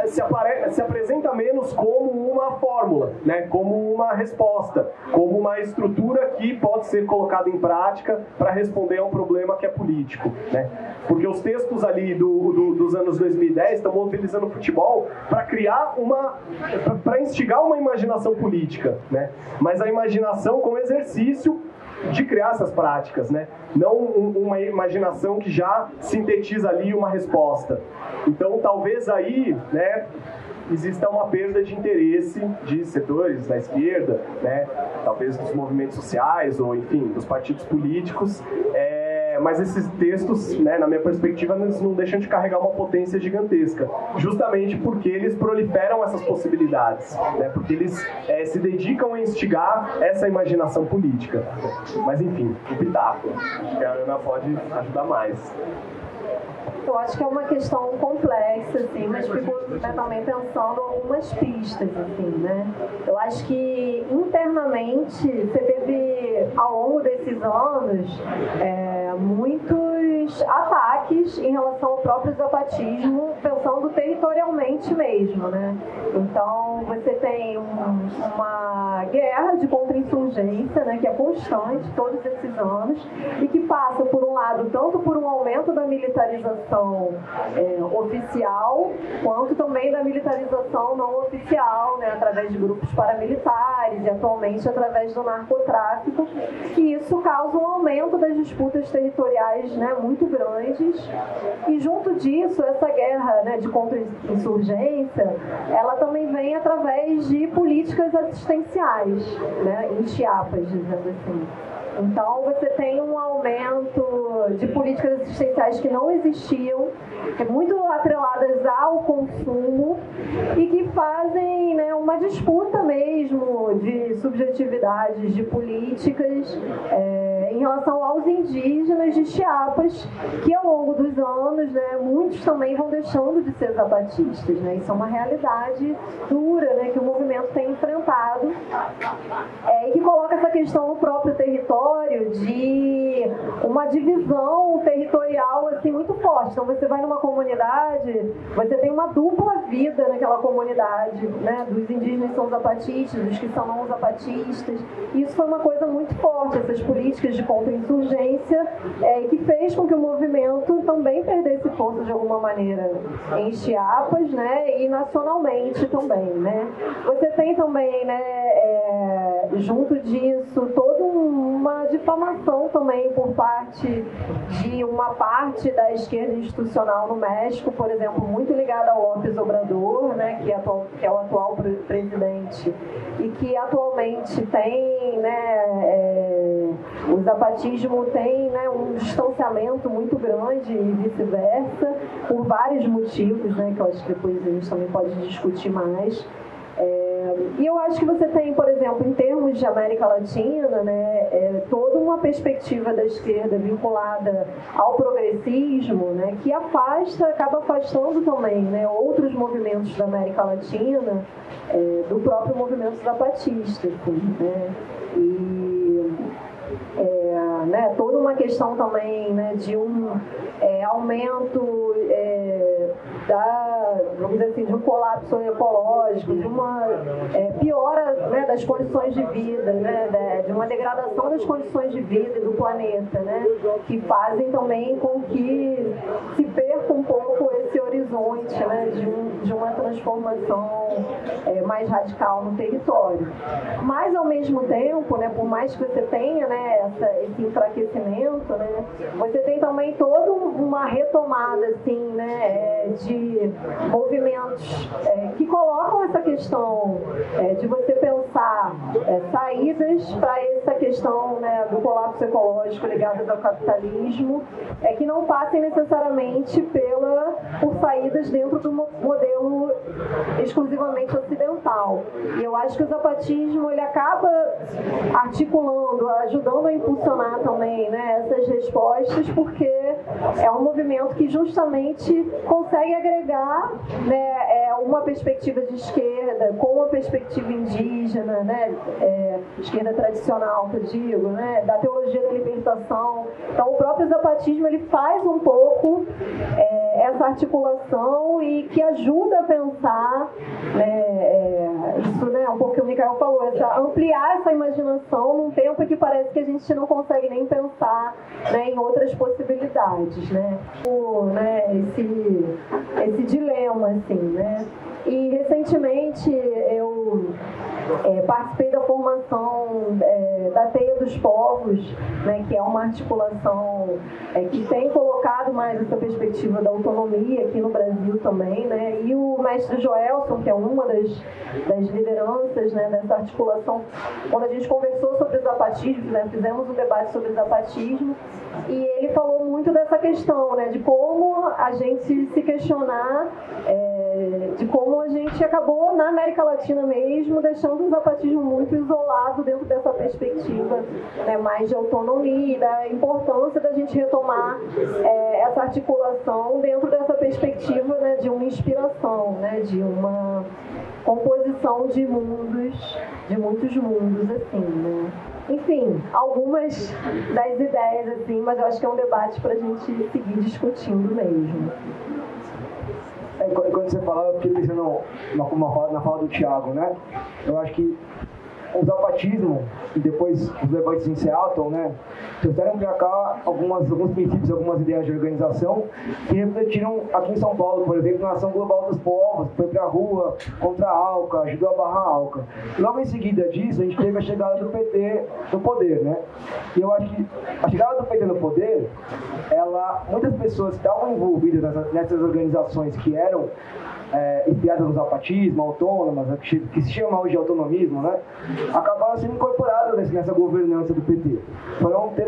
se apresenta menos como uma fórmula, né, como uma resposta, como uma estrutura que pode ser colocada em prática para responder a um problema que é político, né? Porque os textos ali dos anos 2010 estão mobilizando o futebol para criar para instigar uma imaginação política, né? Mas a imaginação como exercício de criar essas práticas, né? Não uma imaginação que já sintetiza ali uma resposta. Então, talvez aí, né, exista uma perda de interesse de setores da esquerda, né, talvez dos movimentos sociais ou, enfim, dos partidos políticos. Mas esses textos, né, na minha perspectiva, eles não deixam de carregar uma potência gigantesca, justamente porque eles proliferam essas possibilidades, né, porque eles se dedicam a instigar essa imaginação política. Mas, enfim, o pitaco. Acho que a Ana pode ajudar mais. Eu acho que é uma questão complexa, assim, mas fico também pensando algumas pistas, assim, né? Eu acho que internamente você teve, ao longo desses anos, muitos ataques em relação ao próprio zapatismo, pensando territorialmente mesmo, né? Então, você tem uma guerra de contra-insurgência, né, que é constante todos esses anos e que passa, por um lado, tanto por um aumento da militarização oficial, quanto também da militarização não oficial, né, através de grupos paramilitares e atualmente através do narcotráfico, e isso causa um aumento das disputas territoriais, né, muito grandes, e junto disso, essa guerra, né, de contra-insurgência, ela também vem através de políticas assistenciais, né, em Chiapas, dizendo assim. Então, você tem um aumento de políticas assistenciais que não existiam, muito atreladas ao consumo e que fazem, né, uma disputa mesmo de subjetividades, de políticas em relação aos indígenas de Chiapas, que ao longo dos anos, né, muitos também vão deixando de ser zapatistas, né? Isso é uma realidade dura, né, que o movimento tem enfrentado e que coloca essa questão no próprio território de uma divisão territorial assim, muito forte. Então você vai numa comunidade, você tem uma dupla vida naquela comunidade, né? Dos indígenas que são zapatistas, dos que são não zapatistas. Isso foi uma coisa muito forte, essas políticas de contra-insurgência, que fez com que o movimento também perdesse força de alguma maneira em Chiapas, né? E nacionalmente também, né? Você tem também, né, junto disso, toda uma difamação também por parte de uma parte da esquerda institucional no México, por exemplo, muito ligada ao López Obrador, né, que é o atual presidente, e que atualmente tem, né, o zapatismo tem, né, um distanciamento muito grande e vice-versa, por vários motivos, né, que eu acho que depois a gente também pode discutir mais. E eu acho que você tem, por exemplo, em termos de América Latina, né, toda uma perspectiva da esquerda vinculada ao progressismo, né, que acaba afastando também, né, outros movimentos da América Latina do próprio movimento zapatista, assim, né, né, toda uma questão também, né, de um aumento vamos dizer assim, de um colapso ecológico, de uma piora, né, das condições de vida, né, de uma degradação das condições de vida do planeta, né, que fazem também com que se perca um pouco esse horizonte, né, de uma transformação mais radical no território. Mas, ao mesmo tempo, né, por mais que você tenha, né, esse enfraquecimento, né, você tem também toda uma retomada assim, né, de movimentos que colocam essa questão de você pensar saídas para essa questão, né, do colapso ecológico ligado ao capitalismo, que não passem necessariamente por saídas dentro do modelo exclusivamente ocidental. E eu acho que o zapatismo ele acaba articulando ajudando a impulsionar também, né, essas respostas, porque é um movimento que justamente consegue agregar, né, uma perspectiva de esquerda com uma perspectiva indígena, né, esquerda tradicional, que eu digo, né, da teologia da libertação. Então, o próprio zapatismo ele faz um pouco essa articulação e que ajuda a pensar, né, isso, né, um pouco que o Michael falou, ampliar essa imaginação num tempo que parece que a gente não consegue nem pensar, né, em outras possibilidades, né? Esse dilema, assim, né? E recentemente eu participei da formação da Teia dos Povos, né, que é uma articulação que tem colocado mais essa perspectiva da autonomia aqui no Brasil também, né? E o mestre Joelson, que é uma das lideranças, né, dessa articulação, quando a gente conversou sobre o zapatismo, né, fizemos um debate sobre o zapatismo, e ele falou muito dessa questão, né, de como a gente se questionar, de como a gente acabou, na América Latina mesmo, deixando o zapatismo muito isolado dentro dessa perspectiva, né, mais de autonomia, e da importância da gente retomar essa articulação dentro dessa perspectiva, né, de uma inspiração, né, de uma composição de mundos, de muitos mundos, assim, né. Enfim, algumas das ideias, assim, mas eu acho que é um debate para a gente seguir discutindo mesmo. Quando você falava, eu fiquei pensando na fala do Thiago, né? Eu acho que o zapatismo e depois os levantes em Seattle, né, trouxeram para cá alguns princípios, algumas ideias de organização que refletiram aqui em São Paulo, por exemplo, na Ação Global dos Povos, que foi para a rua contra a ALCA, ajudou a barrar a ALCA. Logo em seguida disso, a gente teve a chegada do PT no poder, né? E eu acho que a chegada do PT no poder, muitas pessoas que estavam envolvidas nessas organizações que eram inspiradas no zapatismo, autônomas, que se chama hoje de autonomismo, né, acabaram sendo incorporadas nessa governança do PT.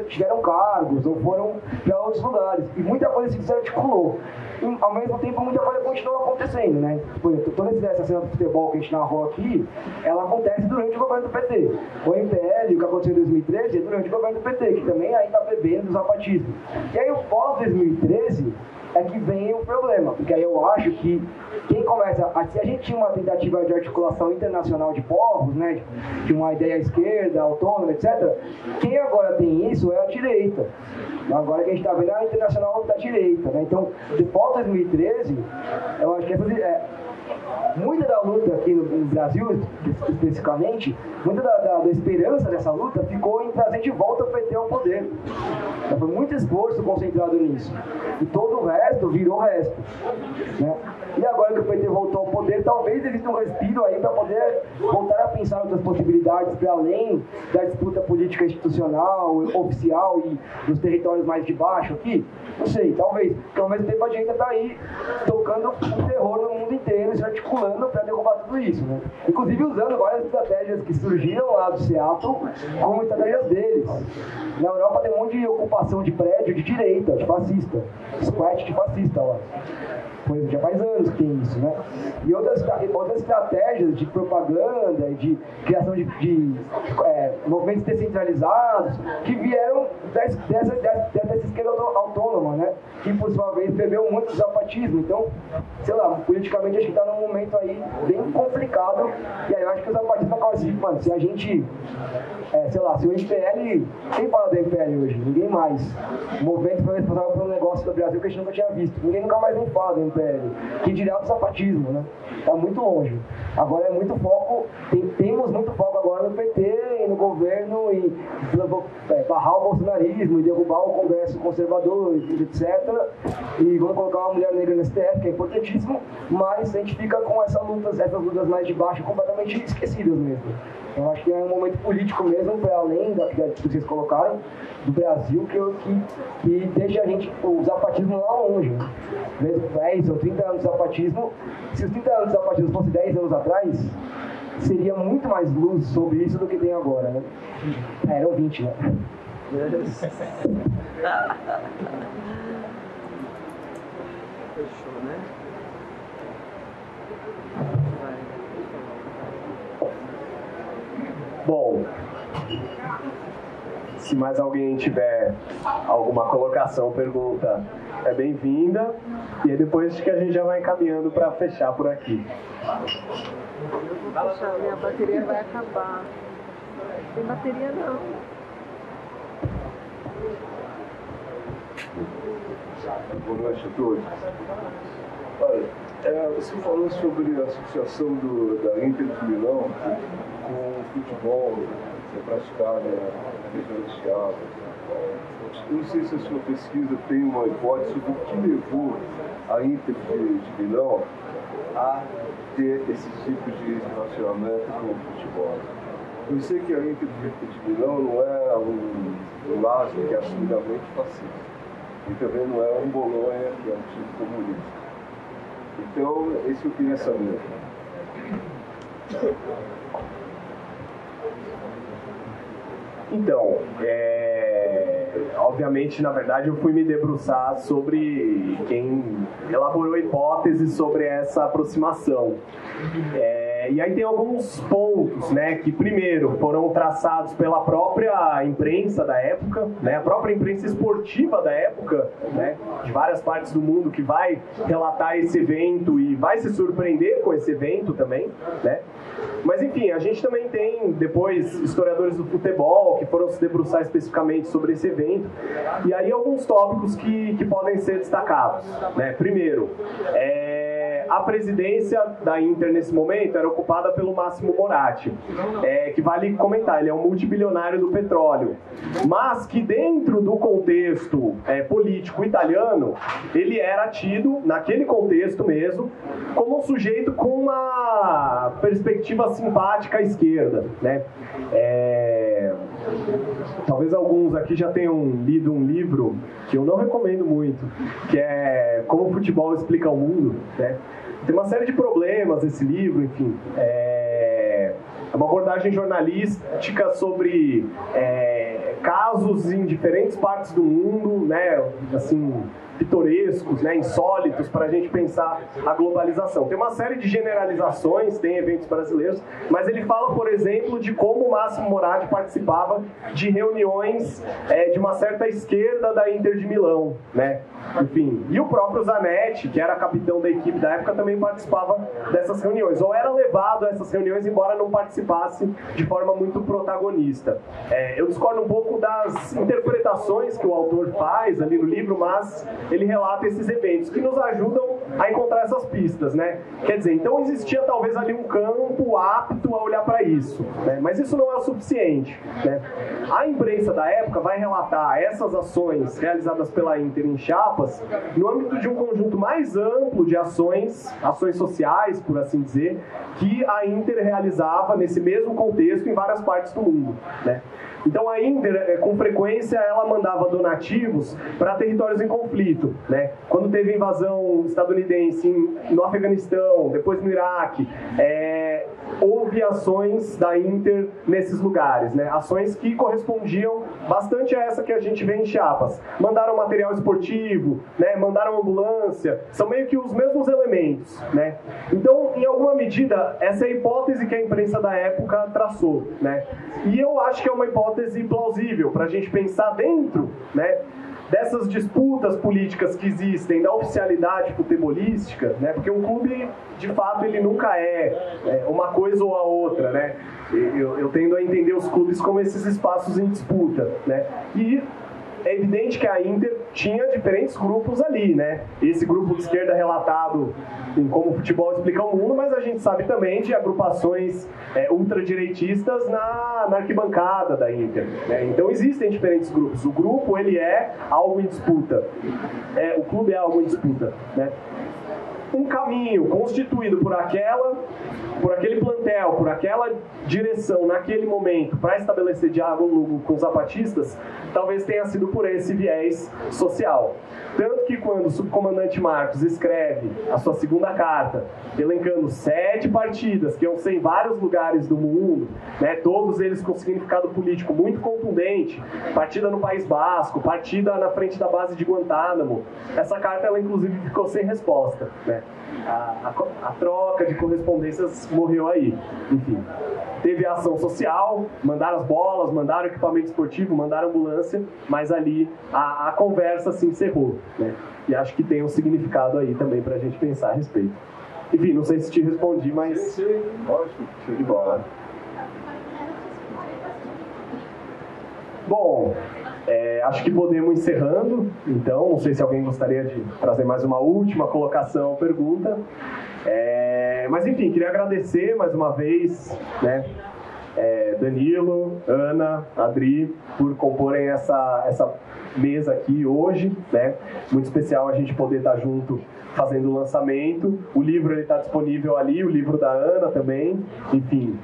Tiveram cargos ou foram para outros lugares. E muita coisa se desarticulou. E, ao mesmo tempo, muita coisa continua acontecendo, né? Por exemplo, toda essa cena do futebol que a gente narrou aqui, ela acontece durante o governo do PT. O MPL, o que aconteceu em 2013, é durante o governo do PT, que também ainda está bebendo do zapatismo. E aí, o pós-2013 é que vem o problema, porque aí eu acho que quem começa, se a gente tinha uma tentativa de articulação internacional de povos, né, de uma ideia esquerda, autônoma, etc., quem agora tem isso é a direita. Agora que a gente está vendo a internacional da direita, né? Então, depois de 2013, eu acho que muita da luta aqui no Brasil, especificamente, muita da esperança dessa luta ficou em trazer de volta o PT ao poder. Então, foi muito esforço concentrado nisso. E todo o resto virou resto, né? E agora que o PT voltou ao poder, talvez exista um respiro aí para poder voltar a pensar outras possibilidades para além da disputa política institucional, oficial e dos territórios mais de baixo aqui. Não sei, talvez. Porque ao mesmo tempo a direita está aí tocando um terror no mundo inteiro, se articulando para derrubar tudo isso, né? Inclusive usando várias estratégias que surgiram lá do Seattle como estratégias deles. Na Europa tem um monte de ocupação de prédio de direita, de fascista. Squat de fascista lá. Já faz anos que tem isso, né? E outras estratégias de propaganda e de criação de movimentos descentralizados que vieram dessa esquerda autônoma, né? Que, por sua vez, bebeu muito do zapatismo. Então, sei lá, politicamente acho que está num momento aí bem complicado. E aí eu acho que o zapatismo acaba assim, mano, se a gente, sei lá, se o MPL... Quem fala do MPL hoje? Ninguém mais. O movimento foi responsável por um negócio do Brasil que a gente nunca tinha visto. Ninguém nunca mais nem fala do MPL. Que dirá do zapatismo, né? Está muito longe. Agora é muito foco, temos muito foco agora no PT e no governo e barrar o bolsonarismo e derrubar o Congresso conservador, etc. E vamos colocar uma mulher negra no STF, que é importantíssimo, mas a gente fica com essas lutas mais de baixo completamente esquecidas mesmo. Eu acho que é um momento político mesmo, para além que vocês colocaram, do Brasil, que deixa a gente, o zapatismo lá longe. 10 ou 30 anos de zapatismo, se os 30 anos de zapatismo fossem 10 anos atrás, seria muito mais luz sobre isso do que tem agora, né? Eram 20, né? Fechou, né? Bom, Se mais alguém tiver alguma colocação, pergunta, é bem-vinda. E aí depois acho que a gente já vai encaminhando para fechar por aqui. Minha bateria vai acabar. Não tem bateria não. Boa noite a todos. Olha, você falou sobre a associação da Inter de Milão com o futebol que é praticado na região de Chiapas. Eu não sei se a sua pesquisa tem uma hipótese do que levou a Inter de Milão a ter esse tipo de relacionamento com o futebol. Eu sei que a Inter de Milão não é um Lazio que é assumidamente fascista. E também não é um Bolonha, que é um time comunista. Então, esse eu queria saber. Então, obviamente, na verdade, eu fui me debruçar sobre quem elaborou hipóteses sobre essa aproximação. E aí tem alguns pontos, né, que primeiro foram traçados pela própria imprensa da época, né, a própria imprensa esportiva da época, né, de várias partes do mundo que vai relatar esse evento e vai se surpreender com esse evento também, né. Mas enfim, a gente também tem depois historiadores do futebol que foram se debruçar especificamente sobre esse evento, e aí alguns tópicos que podem ser destacados, né. Primeiro, a presidência da Inter nesse momento era ocupada pelo Massimo Moratti, que vale comentar, ele é um multibilionário do petróleo, mas que dentro do contexto político italiano, ele era tido, naquele contexto mesmo, como um sujeito com uma perspectiva simpática à esquerda, né? Talvez alguns aqui já tenham lido um livro que eu não recomendo muito, que é Como o Futebol Explica o Mundo, né? Tem uma série de problemas esse livro, enfim. É uma abordagem jornalística sobre casos em diferentes partes do mundo, né? Assim, pitorescos, né, insólitos, para a gente pensar a globalização. Tem uma série de generalizações, tem eventos brasileiros, mas ele fala, por exemplo, de como o Massimo Moratti participava de reuniões de uma certa esquerda da Inter de Milão, né? Enfim, e o próprio Zanetti, que era capitão da equipe da época, também participava dessas reuniões, ou era levado a essas reuniões, embora não participasse de forma muito protagonista. Eu discordo um pouco das interpretações que o autor faz ali no livro, mas ele relata esses eventos que nos ajudam a encontrar essas pistas, né? Quer dizer, então existia talvez ali um campo apto a olhar para isso, né? Mas isso não é o suficiente, né? A imprensa da época vai relatar essas ações realizadas pela Inter em Chiapas no âmbito de um conjunto mais amplo de ações sociais, por assim dizer, que a Inter realizava nesse mesmo contexto em várias partes do mundo, né? Então a Inter, com frequência, ela mandava donativos para territórios em conflito, né? Quando teve invasão estadunidense no Afeganistão, depois no Iraque, houve ações da Inter nesses lugares, né? Ações que correspondiam bastante a essa que a gente vê em Chiapas. Mandaram material esportivo, né? Mandaram ambulância, são meio que os mesmos elementos, né? Então, em alguma medida, essa é a hipótese que a imprensa da época traçou, né? E eu acho que é uma hipótese plausível para a gente pensar dentro, né, dessas disputas políticas que existem, da oficialidade futebolística, né, porque um clube, de fato, ele nunca é uma coisa ou a outra, né? Eu tendo a entender os clubes como esses espaços em disputa, né? E é evidente que a Inter tinha diferentes grupos ali, né? Esse grupo de esquerda relatado em Como o Futebol Explica o Mundo, mas a gente sabe também de agrupações ultradireitistas na arquibancada da Inter, né? Então existem diferentes grupos. O grupo, ele é algo em disputa. O clube é algo em disputa, né? Um caminho constituído por aquele plantel, por aquela direção naquele momento para estabelecer diálogo com os zapatistas, talvez tenha sido por esse viés social. Tanto que quando o subcomandante Marcos escreve a sua segunda carta, elencando 7 partidas que iam ser em vários lugares do mundo, né, todos eles com significado político muito contundente, partida no País Basco, partida na frente da base de Guantánamo, essa carta ela inclusive ficou sem resposta, né? né? A troca de correspondências morreu aí. Enfim, teve a ação social, mandaram as bolas, mandaram equipamento esportivo, mandaram ambulância, mas ali a conversa se encerrou, né? E acho que tem um significado aí também para a gente pensar a respeito. Enfim, não sei se te respondi, mas... Sim, ótimo, show de bola. Bom, acho que podemos encerrando, então, não sei se alguém gostaria de trazer mais uma última colocação ou pergunta. Mas, enfim, queria agradecer mais uma vez, né, Danilo, Ana, Adri, por comporem essa mesa aqui hoje, né? Muito especial a gente poder estar junto fazendo o lançamento. O livro está disponível ali, o livro da Ana também. Enfim,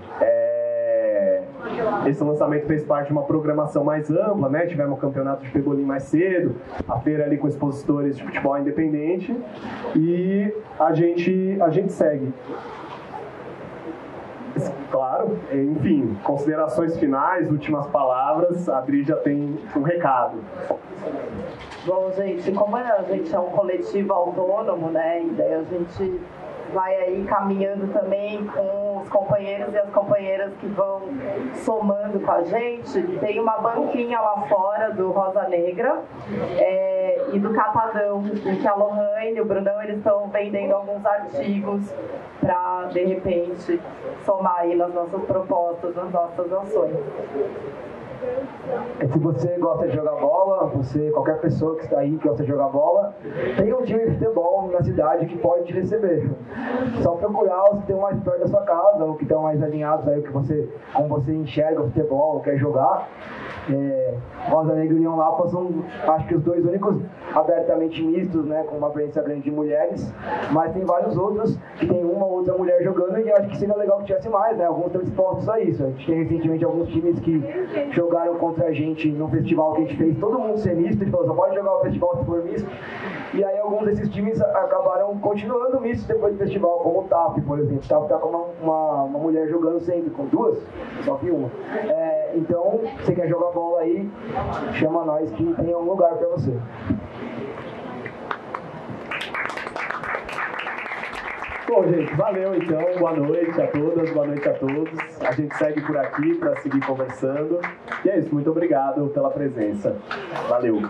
esse lançamento fez parte de uma programação mais ampla, né? Tivemos o campeonato de pebolim mais cedo, a feira ali com expositores de futebol independente, e a gente segue. Claro, enfim, considerações finais, últimas palavras, a Adri já tem um recado. Bom, gente, como a gente é um coletivo autônomo, né, e daí a gente vai aí caminhando também com os companheiros e as companheiras que vão somando com a gente. Tem uma banquinha lá fora do Rosa Negra e do Catadão, em que a Lohane e o Brunão eles estão vendendo alguns artigos para, de repente, somar aí nas nossas propostas, nas nossas ações. Se você gosta de jogar bola, qualquer pessoa que está aí que gosta de jogar bola, tem um time de futebol na cidade que pode te receber. Só procurar os que estão mais perto da sua casa, ou que estão mais alinhados aí como você enxerga o futebol, quer jogar. Rosa Negra e União Lapa são, acho que, os dois únicos abertamente mistos, né, com uma presença grande de mulheres, mas tem vários outros que tem uma ou outra mulher jogando, e acho que seria legal que tivesse mais, né? Alguns estão expostos a isso. A gente tem recentemente alguns times que jogaram contra a gente num festival que a gente fez, todo mundo ser misto, a gente falou, só pode jogar o festival se for misto, e aí alguns desses times acabaram continuando mistos depois do festival, como o TAP, por exemplo. O TAP tá com uma mulher jogando sempre, com duas, só que uma. Então, você quer jogar bola aí, chama nós que tem um lugar para você. Bom, gente, valeu então, boa noite a todas, boa noite a todos. A gente segue por aqui para seguir conversando. E é isso, muito obrigado pela presença. Valeu.